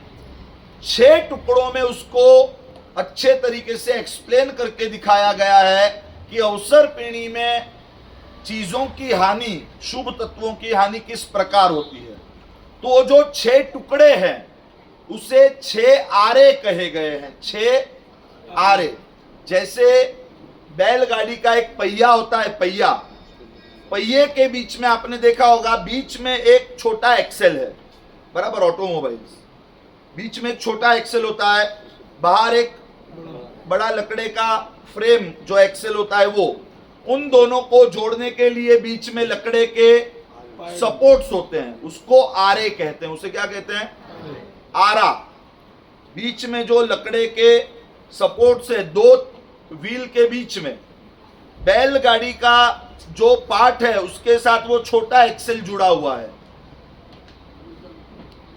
6 टुकड़ों में उसको अच्छे तरीके से एक्सप्लेन करके दिखाया गया है कि अवसर्पिणी में चीजों की हानि, शुभ तत्वों की हानि किस प्रकार होती है। तो जो 6 टुकड़े हैं उसे 6 आरे कहे गए हैं। 6 आरे, जैसे बैलगाड़ी का एक पहिया होता है, पहिए के बीच में आपने देखा होगा, बीच में एक छोटा एक्सेल है, बराबर ऑटोमोबाइल्स, बीच में एक छोटा एक्सेल होता है, बाहर एक बड़ा लकड़े का फ्रेम जो एक्सेल होता है वो। उन दोनों को जोड़ने के लिए बीच में लकड़े के सपोर्ट्स होते हैं, उसको आरे कहते हैं। उसे क्या कहते हैं? आरा। बीच में जो लकड़े के सपोर्ट्स है, 2 व्हील के बीच में, बैलगाड़ी का जो पार्ट है उसके साथ वो छोटा एक्सेल जुड़ा हुआ है,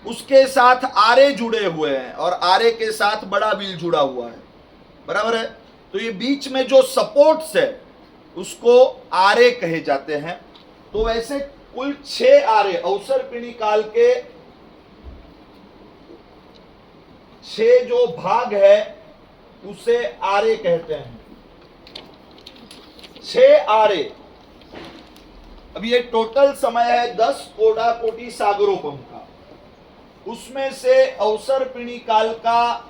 उसके साथ आरे जुड़े हुए हैं और आरे के साथ बड़ा व्हील जुड़ा हुआ है, बराबर है। तो ये बीच में जो सपोर्ट्स है उसको आरे कहे जाते हैं। तो वैसे कुल 6 आरे अवसर्पिणी काल के 6 जो भाग है उसे आरे कहते हैं। 6 आरे। अब ये टोटल समय है 10 कोटा कोटि सागरोपम का। उसमें से अवसर्पिणी काल का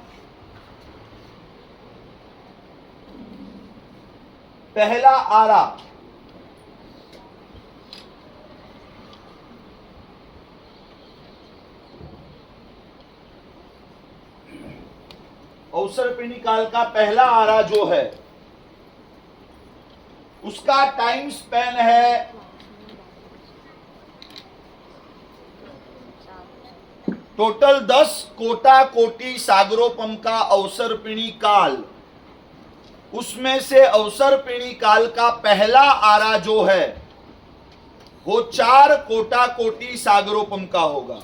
पहला आरा अवसर्पिणी काल का पहला आरा जो है उसका टाइम स्पैन है टोटल 10 कोटा कोटि सागरोपम का अवसर्पिणी काल। उसमें से अवसर्पिणी काल का पहला आरा जो है वो 4 कोटा कोटि सागरोपम का होगा।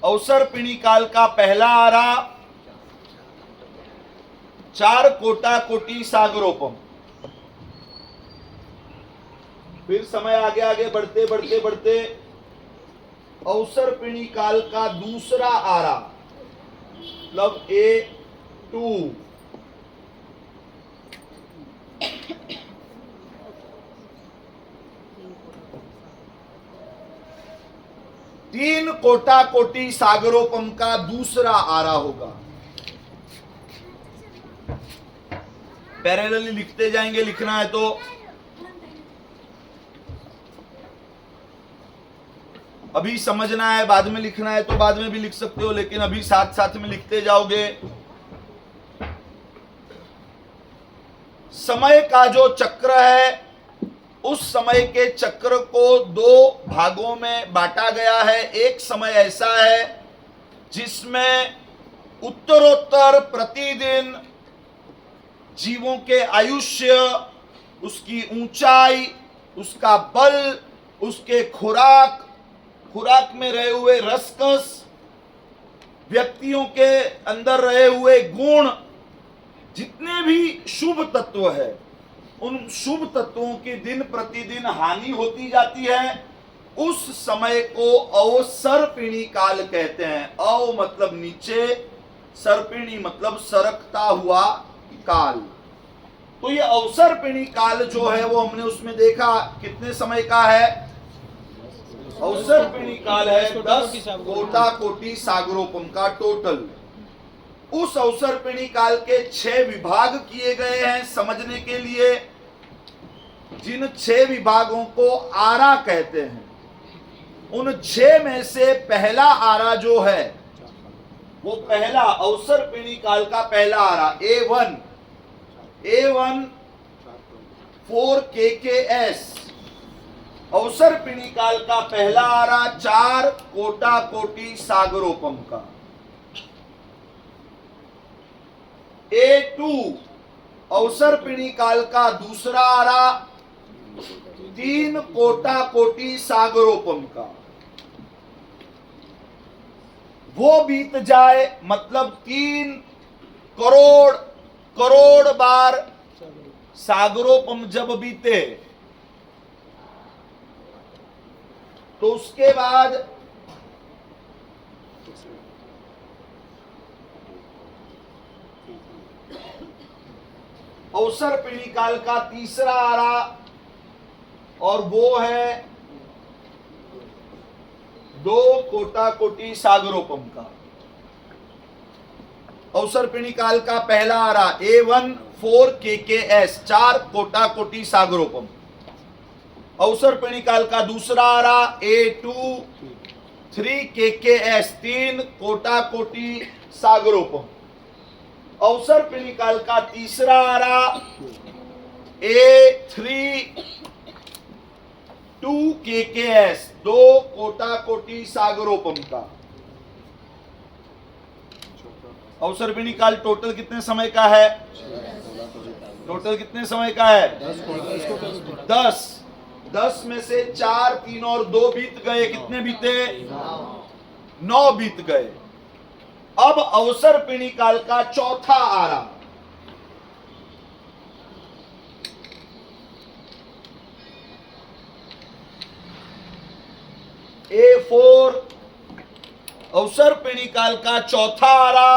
अवसर्पिणी काल का पहला आरा 4 कोटा कोटि सागरोपम। फिर समय आगे आगे बढ़ते बढ़ते बढ़ते अवसर्पिणी काल का दूसरा आरा मतलब A2 3 कोटा कोटि सागरोपम का दूसरा आरा होगा। पैरेलली लिखते जाएंगे, लिखना है तो अभी समझना है, बाद में लिखना है तो बाद में भी लिख सकते हो, लेकिन अभी साथ साथ में लिखते जाओगे। समय का जो चक्र है उस समय के चक्र को 2 भागों में बांटा गया है। एक समय ऐसा है जिसमें उत्तरोत्तर प्रतिदिन जीवों के आयुष्य, उसकी ऊंचाई, उसका बल, उसके खुराक में रहे हुए रसकस, व्यक्तियों के अंदर रहे हुए गुण, जितने भी शुभ तत्व है उन शुभ तत्वों की दिन प्रतिदिन हानि होती जाती है। उस समय को अवसर्पिणी काल कहते हैं। अव मतलब नीचे, सर्पिणी मतलब सरकता हुआ काल। तो ये अवसर्पिणी काल जो है वो हमने उसमें देखा कितने समय का है? अवसर पिणी काल है 10 कोटा कोटि सागरोपम का टोटल। उस अवसर पिणी काल के 6 विभाग किए गए हैं समझने के लिए, जिन 6 विभागों को आरा कहते हैं। उन 6 में से पहला आरा जो है वो पहला अवसर पिणी काल का पहला आरा A1 4 KKS अवसर पिणी काल का पहला आरा 4 कोटा कोटि सागरोपम का। A2 अवसर पिणी काल का दूसरा आरा 3 कोटा कोटि सागरोपम का। वो बीत जाए मतलब 3 करोड़ बार सागरोपम जब बीते तो उसके बाद अवसर पिणी काल का तीसरा आरा और वो है 2 कोटा कोटि सागरोपम का। अवसर पिणी काल का पहला आरा A1 4 KKS 4 कोटा कोटि सागरोपम। अवसर पिणी काल का दूसरा आरा A2 3 KKS 3 कोटा कोटि सागरोपम। अवसर पिणी काल का तीसरा आरा A3 2 KKS 2 कोटा कोटि सागरोपम का। अवसर पिणी काल टोटल कितने समय का है? टोटल कितने समय का है? 10 में से 4 3 और 2 बीत गए। कितने बीते? 9 बीत गए। अब अवसर पिणी काल का चौथा आरा A4 अवसर पिणी काल का चौथा आरा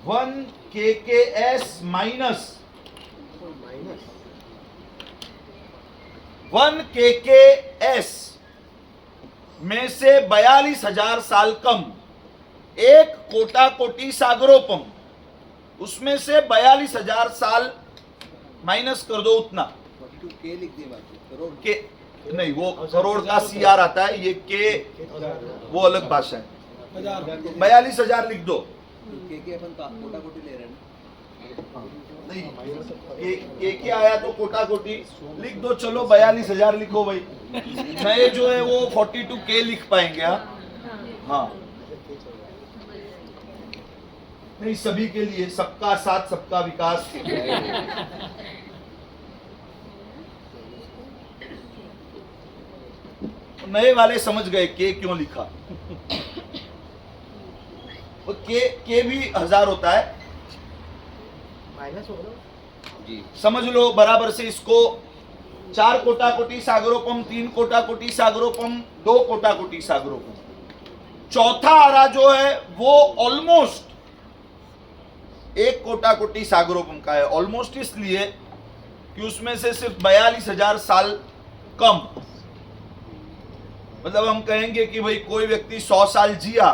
1 KKS माइनस 1 KKS में से 42,000 साल कम। 1 कोटा कोटि सागरोपम उसमें से 42,000 साल माइनस कर दो उतना। 42K लिख दिए बाकी करोड़ के नहीं, वो करोड़ का CR आता है, ये के वो अलग भाषा है। 42,000 लिख दो। के अपन कोटा कोटी ले रहे हैं नहीं, के आया तो कोटा कोटि लिख दो। चलो 42,000 लिखो भाई। नए जो है वो 42K लिख पाएंगे। हाँ नहीं, सभी के लिए, सबका साथ सबका विकास। नए वाले समझ गए के क्यों लिखा। के भी 1000 होता है, जी समझ लो बराबर से। इसको 4 कोटा कोटि सागरोपम 3 कोटा कोटि सागरोपम 2 कोटा कोटि सागरोपम। चौथा आरा जो है वो ऑलमोस्ट 1 कोटा कोटि सागरोपम का है। ऑलमोस्ट इसलिए कि उसमें से सिर्फ 42,000 साल कम। मतलब हम कहेंगे कि भाई कोई व्यक्ति 100 साल जिया,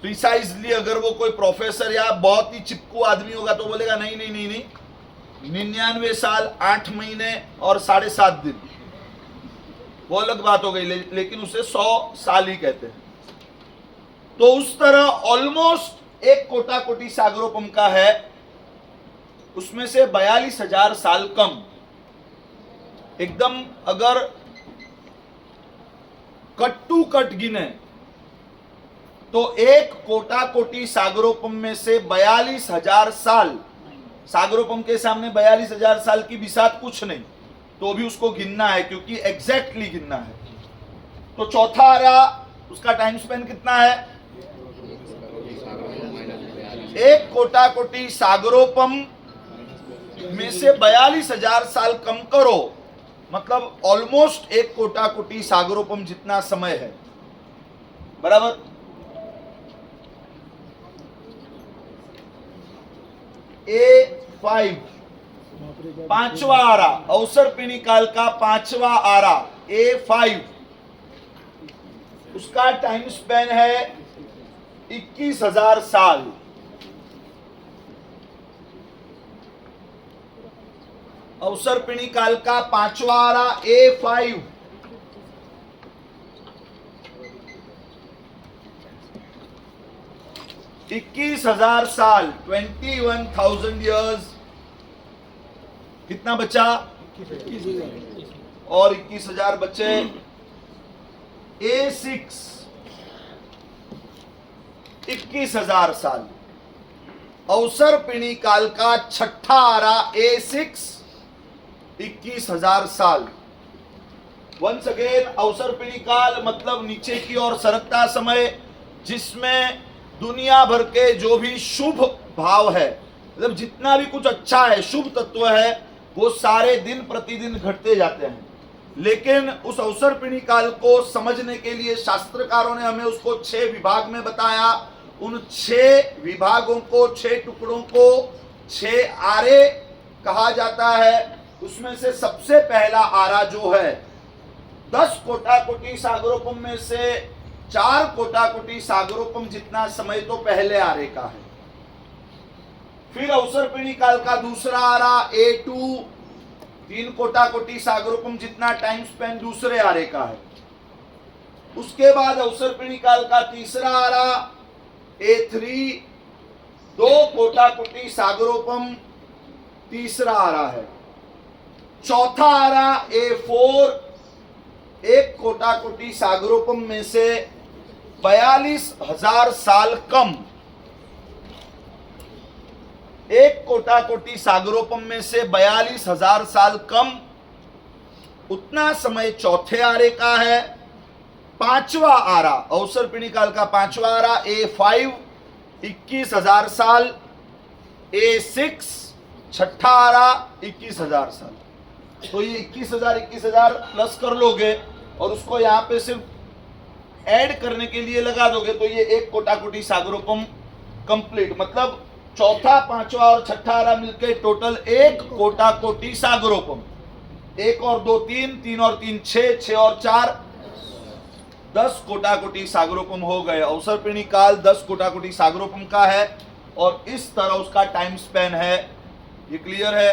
प्रिसाइजली अगर वो कोई प्रोफेसर या बहुत ही चिपकू आदमी होगा तो बोलेगा नहीं नहीं नहीं नहीं 99 साल 8 महीने और 7.5 दिन, वो अलग बात हो गई। लेकिन उसे 100 साल ही कहते हैं। तो उस तरह ऑलमोस्ट 1 कोटा कोटि सागरोपम का है, उसमें से 42,000 साल कम। एकदम अगर कट टू कट गिने तो 1 कोटा कोटि सागरोपम में से 42,000 साल, सागरोपम के सामने 42,000 साल की बिसात कुछ नहीं, तो भी उसको गिनना है क्योंकि एग्जैक्टली गिनना है। तो चौथा आरा उसका टाइम स्पेन कितना है? 1 कोटा कोटि सागरोपम में से 42,000 साल कम करो, मतलब ऑलमोस्ट 1 कोटा कोटि सागरोपम जितना समय है, बराबर। A5 पांचवा आरा, अवसर पिणी काल का पांचवा आरा A5, उसका टाइम स्पेन है 21,000 साल। अवसर पिणी काल का पांचवा आरा A5, 21,000 साल, 21,000 years। कितना बचा? और 21,000 बचे। A6 21,000 साल। अवसर पिणी काल का छठा आरा A6 21,000 साल। वंस अगेन, अवसर पिणी काल मतलब नीचे की ओर सरकता समय, जिसमें दुनिया भर के जो भी शुभ भाव है, मतलब जितना भी कुछ अच्छा है, शुभ तत्व है, वो सारे दिन प्रतिदिन घटते जाते हैं। लेकिन उस अवसर पिणी काल को समझने के लिए शास्त्रकारों ने हमें उसको 6 विभाग में बताया। उन 6 विभागों को, 6 टुकड़ों को 6 आरे कहा जाता है। उसमें से सबसे पहला आरा जो है, 10 कोटाकोटि सागरोपम में से 4 कोटाकोटि सागरोपम जितना समय तो पहले आरे का है। फिर अवसर पिणी काल का दूसरा आरा A2 3 कोटाकोटि सागरोपम जितना टाइम स्पेन दूसरे आरे का है। उसके बाद अवसर पिणी काल का तीसरा आरा A3 2 कोटाकोटि सागरोपम तीसरा आरा है। चौथा आरा A4 1 कोटाकोटि सागरोपम में से 42,000 साल कम। 1 कोटाकोटि सागरोपम में से 42,000 साल कम, उतना समय चौथे आरे का है। पांचवा आरा, अवसर पिणी काल का पांचवा आरा A5 21,000 साल। A6 छठा आरा 21,000 साल। तो ये 21,000 प्लस कर लोगे और उसको यहाँ पे सिर्फ ऐड करने के लिए लगा दोगे, तो ये 1 कोटाकोटि सागरोपम कंप्लीट, मतलब चौथा, पांचवा और छठा आरा मिलके टोटल 1 कोटाकोटि सागरोपम। 1 और 2 3, 3 और 3 6, 6 और 4 10 कोटाकोटि सागरोपम हो गए। अवसर पिणी काल 10 कोटाकोटि सागरोपम का है और इस तरह उसका टाइम स्पेन है। ये क्लियर है?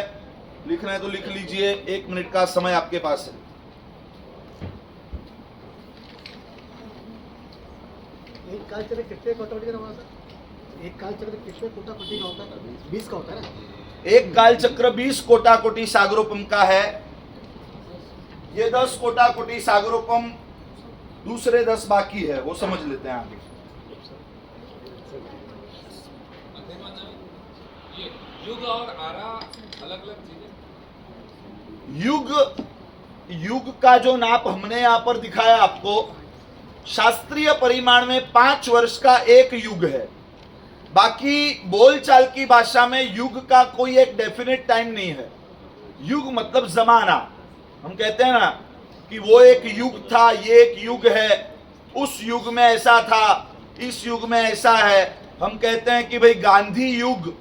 लिखना है तो लिख लीजिए, 1 मिनट का समय आपके पास है। एक काल चक्र कितने कोटाकोटि का होगा सर? एक काल चक्र कितने कोटाकोटि का होता है? 20 का होता है ना? एक काल चक्र 20 कोटाकोटि सागरोपम का है। ये 10 कोटाकोटि सागरोपम, दूसरे 10 बाकी है, वो समझ लेते हैं आगे। युग और आरा अलग अलग चीजें। युग का जो नाप हमने यहां पर दिखाया आपको, शास्त्रीय परिमाण में 5 वर्ष का एक युग है। बाकी बोलचाल की भाषा में युग का कोई एक डेफिनेट टाइम नहीं है। युग मतलब जमाना। हम कहते हैं ना कि वो एक युग था, ये एक युग है, उस युग में ऐसा था, इस युग में ऐसा है। हम कहते हैं कि भाई गांधी युग,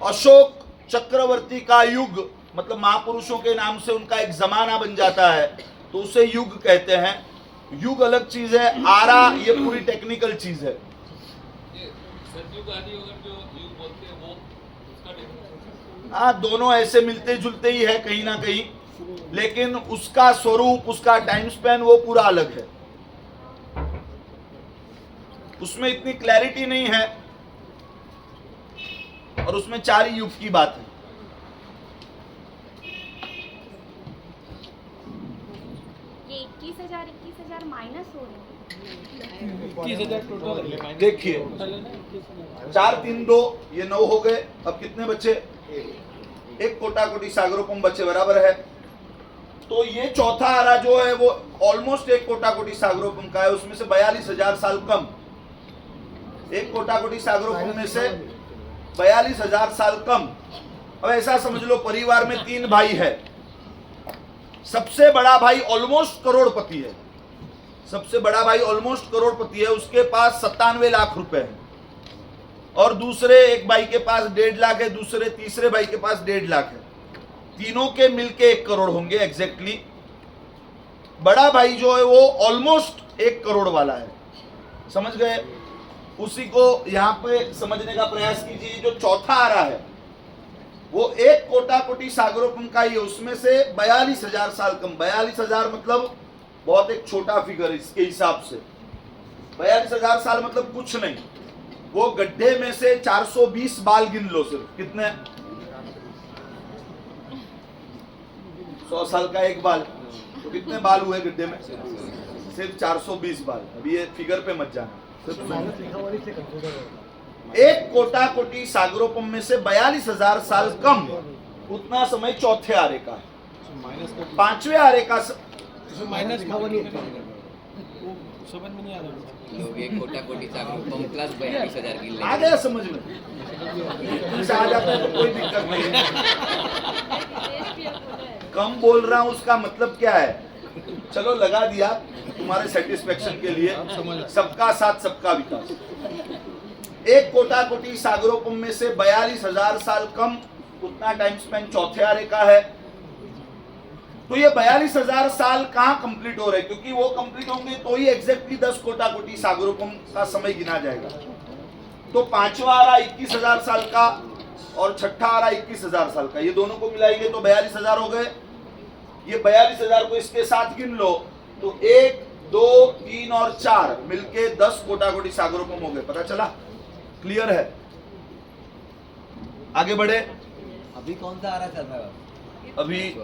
अशोक चक्रवर्ती का युग, मतलब महापुरुषों के नाम से उनका एक जमाना बन जाता है, तो उसे युग कहते हैं। युग अलग चीज है, आरा ये पूरी टेक्निकल चीज है। ये सतयुग आदि अगर जो युग बोलते हैं वो उसका definition? हाँ, दोनों ऐसे मिलते जुलते ही है कहीं ना कहीं, लेकिन उसका स्वरूप, उसका टाइम स्पेन वो पूरा अलग है। उसमें इतनी क्लैरिटी नहीं है और उसमें 4 ही युग की बात है। ये 21,000 माइनस हो रहे हैं। 21,000 टोटल। देखिए 4 3 2 ये 9 हो गए। अब कितने बचे? 1 कोटाकोटि सागरोपम बचे, बराबर है। तो ये चौथा आरा जो है वो ऑलमोस्ट 1 कोटाकोटि सागरोपम का है, उसमें से 42,000 साल कम। 1 कोटाकोटि सागरोपम में से 42,000 साल कम। अब ऐसा समझ लो, परिवार में 3 भाई है। सबसे बड़ा भाई ऑलमोस्ट करोड़पति है, सबसे बड़ा भाई ऑलमोस्ट करोड़पति है, उसके पास 97 लाख रुपए है। और दूसरे एक भाई के पास 1.5 लाख है, दूसरे तीसरे भाई के पास 1.5 लाख है, तीनों के मिलके 1 करोड़ होंगे एग्जैक्टली। बड़ा भाई जो है वो ऑलमोस्ट 1 करोड़ वाला है, समझ गए? उसी को यहां पे समझने का प्रयास कीजिए। जो चौथा आ रहा है वो 1 कोटा कोटि सागरोपम का ही है, उसमें से 42,000 साल कम। 42,000 मतलब बहुत एक छोटा फिगर है इसके हिसाब से। 42,000 साल मतलब कुछ नहीं। वो गड्ढे में से 420 बाल गिन लो, सिर्फ कितने? 100 साल का एक बाल, तो कितने बाल हुए गड्ढे में? सिर्फ 420 बाल। अभी ये फिगर पे मत जाना। माइनस लिखा हुआ नहीं, कंप्यूटर होगा। 1 कोटा कोटि सागरोपम में से 42,000 साल कम, उतना समय चौथे आरे का है। माइनस का पांचवें आरे का इसमें माइनस लिखा हुआ नहीं है। वो समझ में नहीं आ रहा। लोग 1 कोटा कोटि सागरोपम प्लस 42,000 गिन आ लेंगे। गया समझ में? से आ जाता है तो कोई दिक्कत नहीं है। कम बोल रहा हूं उसका मतलब क्या है? चलो लगा दिया तुम्हारे सेटिस्फेक्शन के लिए। सबका साथ सबका विकास। 1 कोटा कोटि सागरोपम में से 42,000 साल कम, उतना टाइम स्पेन चौथे आरे का है। तो ये 42,000 साल कहां कंप्लीट हो रहे हैं? क्योंकि वो कंप्लीट होंगे तो ही एग्जैक्टली 10 कोटा कोटि सागरोपम का समय गिना जाएगा। तो पांचवा आरा 21,000 साल का और छठा आरा 21,000 साल का, ये दोनों को मिलाएंगे तो 42,000 हो गए। ये 42,000 को इसके साथ गिन लो तो 1, 2, 3 और 4 मिलके 10 कोटा कोटि सागरोपम हो गए। पता चला? क्लियर है? आगे बढ़े। अभी कौन सा आ रहा चल रहा है? अभी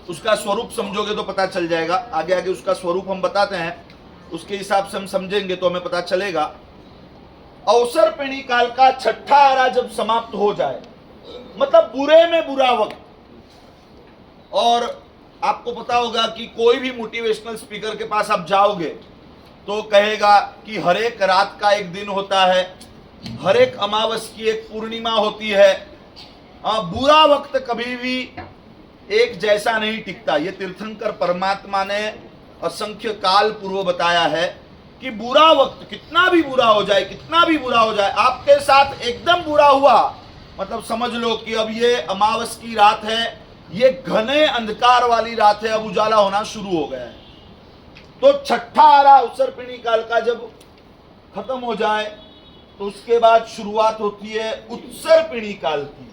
उसका स्वरूप समझोगे तो पता चल जाएगा। आगे आगे उसका स्वरूप हम बताते हैं, उसके हिसाब से हम समझेंगे तो हमें पता चलेगा। अवसर पिणी काल का छठा आरा जब समाप्त हो जाए, मतलब बुरे में बुरा वक्त। और आपको पता होगा कि कोई भी मोटिवेशनल स्पीकर के पास आप जाओगे तो कहेगा कि हर एक रात का एक दिन होता है, हर एक अमावस की एक पूर्णिमा होती है। बुरा वक्त कभी भी एक जैसा नहीं टिकता। ये तीर्थंकर परमात्मा ने असंख्य काल पूर्व बताया है कि बुरा वक्त कितना भी बुरा हो जाए, कितना भी बुरा हो जाए, आपके साथ एकदम बुरा हुआ मतलब समझ लो कि अब ये अमावस की रात है, ये घने अंधकार वाली रात है, अब उजाला होना शुरू हो गया है। तो छठा आरा अवसर पिणी काल का जब खत्म हो जाए तो उसके बाद शुरुआत होती है उत्सर पिणी काल की।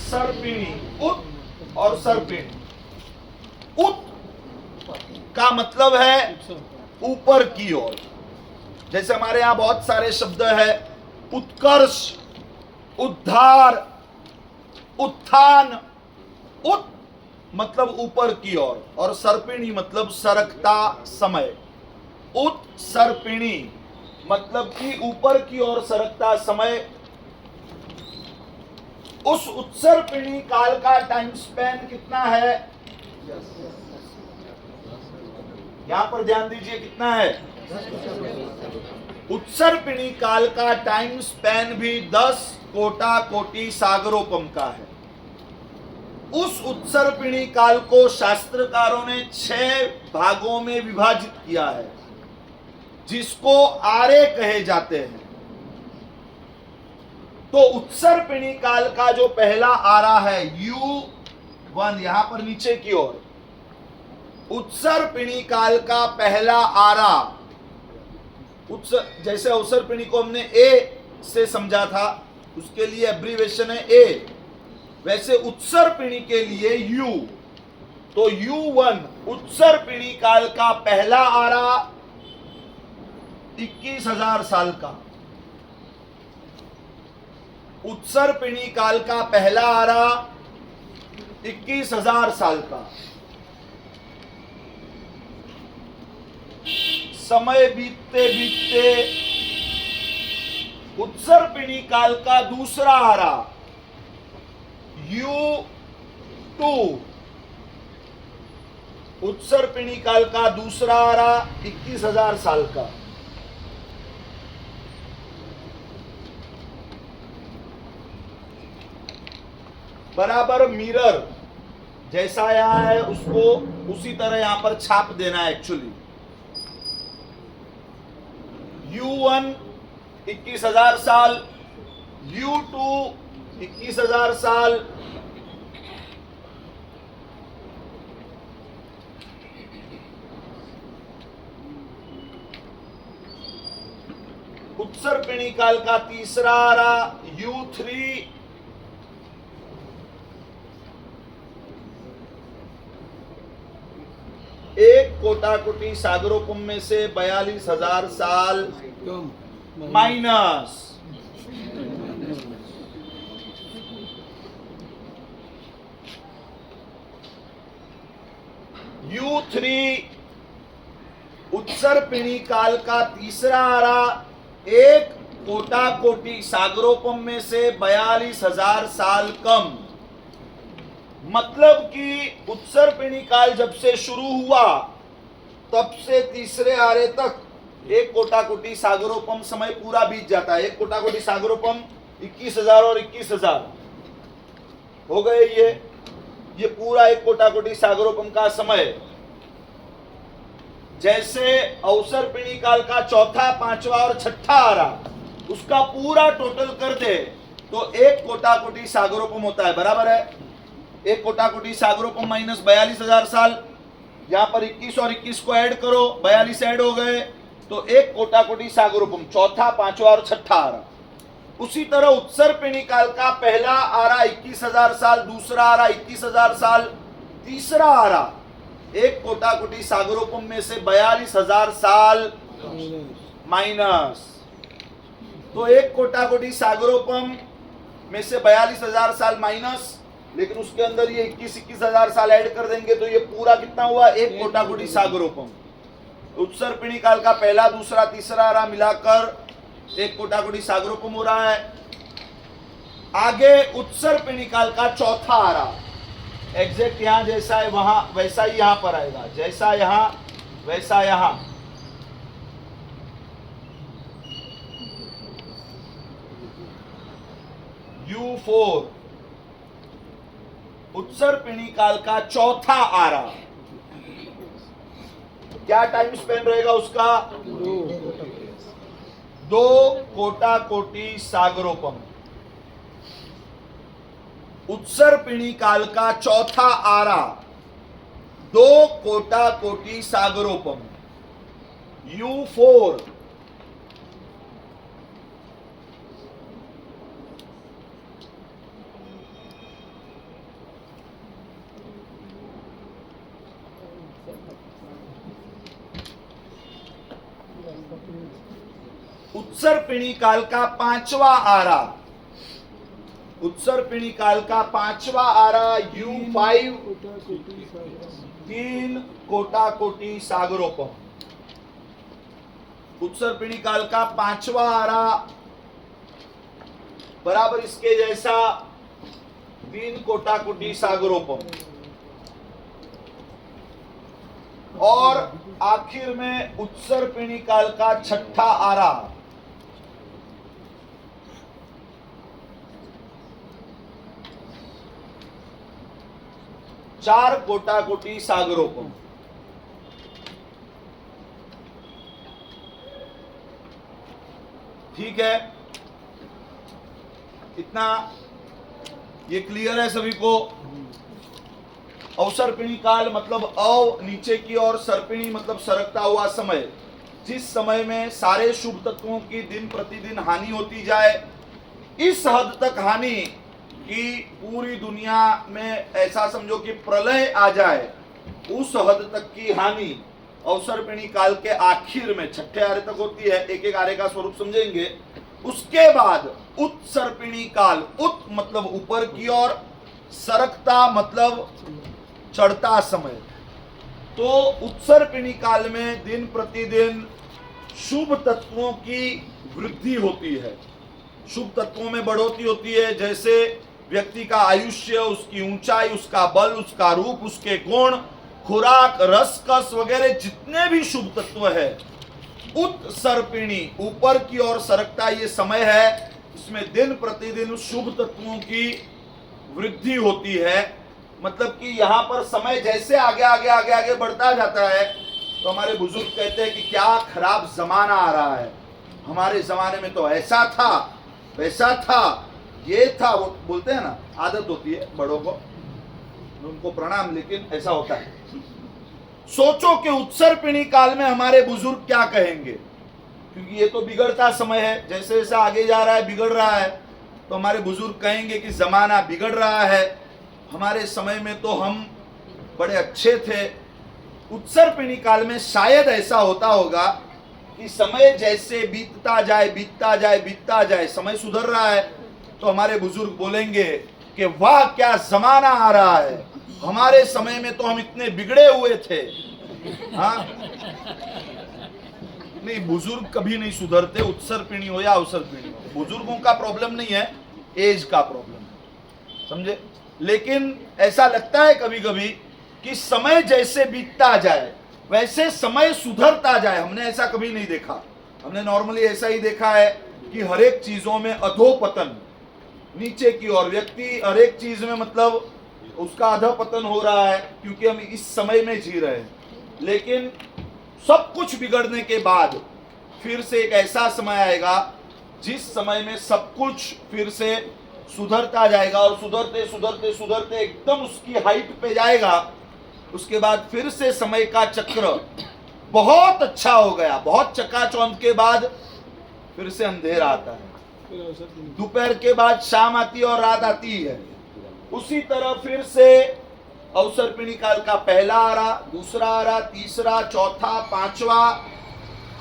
सर्पिणी, उत और सर्पिणी। उत का मतलब है ऊपर की ओर। जैसे हमारे यहां बहुत सारे शब्द है, उत्कर्ष, उद्धार, उत्थान। उत मतलब ऊपर की ओर और सर्पिणी मतलब सरकता समय। उत सर्पिणी मतलब कि ऊपर की ओर सरकता समय। उस उत्सर्पिणी काल का टाइम स्पेन कितना है? यहां पर ध्यान दीजिए कितना है? उत्सर्पिणी काल का टाइम स्पेन भी 10 कोटा कोटि सागरोपम का है। उस उत्सर्पिणी काल को शास्त्रकारों ने 6 भागों में विभाजित किया है, जिसको आरे कहे जाते हैं। तो उत्सर्पिणी काल का जो पहला आरा है U1, यहां पर नीचे की ओर, उत्सर्पिणी काल का पहला आरा, जैसे अवसर्पिणी को हमने A से समझा था, उसके लिए एब्रीवेशन है A, वैसे उत्सर्पिणी के लिए U। तो U1 उत्सर्पिणी काल का पहला आरा 21,000 साल का। उत्सर्पिणी काल का पहला आरा 21,000 साल का। समय बीतते बीतते उत्सर्पिणी काल का दूसरा आरा U2, उत्सर्पिणी काल का दूसरा आरा 21,000 साल का। बराबर मिरर, जैसा यहाँ है उसको उसी तरह यहाँ पर छाप देना है एक्चुअली। U1 21,000 साल, U2 21,000 साल, उत्सर्पिणी काल का तीसरा आरा U3 एक कोटाकोटी सागरोपम में से 42,000 साल कम माइनस U3 उत्सर्पिणी काल का तीसरा आरा एक कोटाकोटी सागरोपम में से 42,000 साल कम। मतलब कि उत्सर्पिणी काल जब से शुरू हुआ तब से तीसरे आरे तक एक कोटाकोटी सागरोपम समय पूरा बीत जाता है। एक कोटाकोटी सागरोपम 21,000 और 21,000 हो गए। ये पूरा एक कोटाकोटी सागरोपम का समय। जैसे अवसर्पिणी काल का चौथा, पांचवा और छठा आरा उसका पूरा टोटल कर दे तो एक कोटाकोटी सागरोपम होता है, बराबर है। एक कोटाकोटी सागरोपम माइनस 42,000 साल, यहां पर 21 और 21 को ऐड करो, 42 ऐड हो गए तो एक कोटाकोटी सागरोपम चौथा, पांचवा और छठा आरा। उसी तरह उत्सर्पिणी काल का पहला आरा 21,000 साल, दूसरा आरा 21,000 साल, तीसरा आरा एक कोटाकोटी सागरोपम में से 42,000 साल माइनस। तो एक कोटाकोटी सागरोपम में से 42,000 साल माइनस, लेकिन उसके अंदर ये 21,000 साल ऐड कर देंगे तो ये पूरा कितना हुआ? एक कोटाकोटी सागरोपम। उत्सर्पिणी काल का पहला, दूसरा, तीसरा आरा मिलाकर एक कोटाकोटी सागरोपम हो रहा है। आगे उत्सर्पिणी काल का चौथा आरा एग्जैक्ट यहां जैसा है वहां वैसा ही यहां पर आएगा, जैसा यहां वैसा यहां। U4 उत्सर्पिणी काल का चौथा आरा, क्या टाइम स्पेन रहेगा उसका? 2 कोटाकोटी सागरोपम। उत्सर्पिणी काल का चौथा आरा 2 कोटाकोटी सागरोपम। U4 उत्सर्पिणी काल का पांचवा आरा, उत्सर्पिणी काल का पांचवा आरा U5 3 कोटाकोटी सागरोपम। उत्सर्पिणी काल का पांचवा आरा बराबर इसके जैसा 3 कोटाकोटी सागरोपम। और आखिर में उत्सर्पिणी काल का छठा आरा 4 कोटाकोटी सागरोपम। ठीक है, इतना ये क्लियर है सभी को? अवसर्पिणी काल मतलब अव नीचे की और सर्पिणी मतलब सरकता हुआ समय। जिस समय में सारे शुभ तत्वों की दिन प्रतिदिन हानि होती जाए, इस हद तक हानि कि पूरी दुनिया में ऐसा समझो कि प्रलय आ जाए, उस हद तक की हानि अवसर्पिणी काल के आखिर में छठे आरे तक होती है। एक एक आरे का स्वरूप समझेंगे। उसके बाद उत्सर्पिणी काल, उत मतलब ऊपर की ओर, सरकता मतलब चढ़ता समय। तो उत्सर्पिणी काल में दिन प्रतिदिन शुभ तत्वों की वृद्धि होती है, शुभ तत्वों में बढ़ोतरी होती है। जैसे व्यक्ति का आयुष्य, उसकी ऊंचाई, उसका बल, उसका रूप, उसके गुण, खुराक, रस, कस वगैरह जितने भी शुभ तत्व है, उत्सर्पिणी ऊपर की ओर सरकता ये समय है। इसमें दिन प्रतिदिन शुभ तत्वों की वृद्धि होती है। मतलब कि यहाँ पर समय जैसे आगे आगे आगे आगे बढ़ता जाता है, तो हमारे बुजुर्ग कहते हैं कि क्या खराब जमाना आ रहा है, हमारे जमाने में तो ऐसा था वैसा था ये था, वो बोलते हैं ना, आदत होती है बड़ों को, उनको प्रणाम, लेकिन ऐसा होता है। सोचो कि उत्सर पीढ़ी काल में हमारे बुजुर्ग क्या कहेंगे, क्योंकि ये तो बिगड़ता समय है, जैसे जैसे आगे जा रहा है बिगड़ रहा है, तो हमारे बुजुर्ग कहेंगे कि जमाना बिगड़ रहा है, हमारे समय में तो हम बड़े अच्छे थे। उत्सर पीढ़ी काल में शायद ऐसा होता होगा कि समय जैसे बीतता जाए बीतता जाए बीतता जाए, समय सुधर रहा है, तो हमारे बुजुर्ग बोलेंगे कि वाह क्या जमाना आ रहा है, हमारे समय में तो हम इतने बिगड़े हुए थे। हाँ, नहीं, बुजुर्ग कभी नहीं सुधरते, उत्सर पीढ़ी हो या अवसर पीढ़ी हो। बुजुर्गों का प्रॉब्लम नहीं है, एज का प्रॉब्लम है, समझे। लेकिन ऐसा लगता है कभी कभी कि समय जैसे बीतता जाए वैसे समय सुधरता जाए। हमने ऐसा कभी नहीं देखा, हमने नॉर्मली ऐसा ही देखा है कि हर एक चीजों में अधोपतन, नीचे की ओर व्यक्ति हर एक चीज में मतलब उसका अधोपतन हो रहा है, क्योंकि हम इस समय में जी रहे हैं। लेकिन सब कुछ बिगड़ने के बाद फिर से एक ऐसा समय आएगा जिस समय में सब कुछ फिर से सुधरता जाएगा, और सुधरते सुधरते सुधरते एकदम उसकी हाइट पे जाएगा। उसके बाद फिर से समय का चक्र बहुत अच्छा हो गया, बहुत चकाचौंध के बाद फिर से अंधेरा आता है, फिर अवसर पीढ़ी। दोपहर के बाद शाम आती है और रात आती है। उसी तरह फिर से अवसर पीढ़ी काल का पहला आरा, दूसरा आरा, तीसरा, चौथा, पांचवा,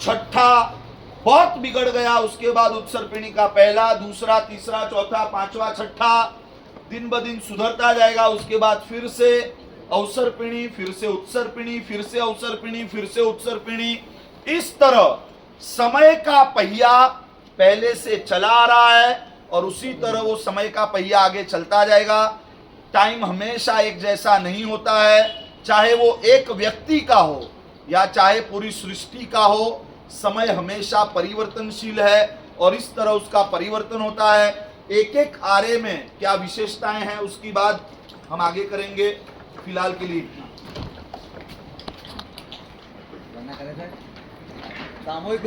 छठा बहुत बिगड़ गया। उसके बाद उत्सर पीढ़ी का पहला, दूसरा, तीसरा, चौथा, पांचवा, छठा दिन ब दिन सुधरता जाएगा। उसके बाद फिर से अवसर पीढ़ी, फिर से उत्सर पीढ़ी, फिर से अवसर पीढ़ी, फिर से उत्सर पीढ़ी। इस तरह समय का पहिया पहले से चला आ रहा है और उसी तरह वो समय का पहिया आगे चलता जाएगा। टाइम हमेशा एक जैसा नहीं होता है, चाहे वो एक व्यक्ति का हो या चाहे पूरी सृष्टि का हो, समय हमेशा परिवर्तनशील है और इस तरह उसका परिवर्तन होता है। एक एक आरे में क्या विशेषताएं हैं उसकी बात हम आगे करेंगे, फिलहाल के लिए इतना। सामूहिक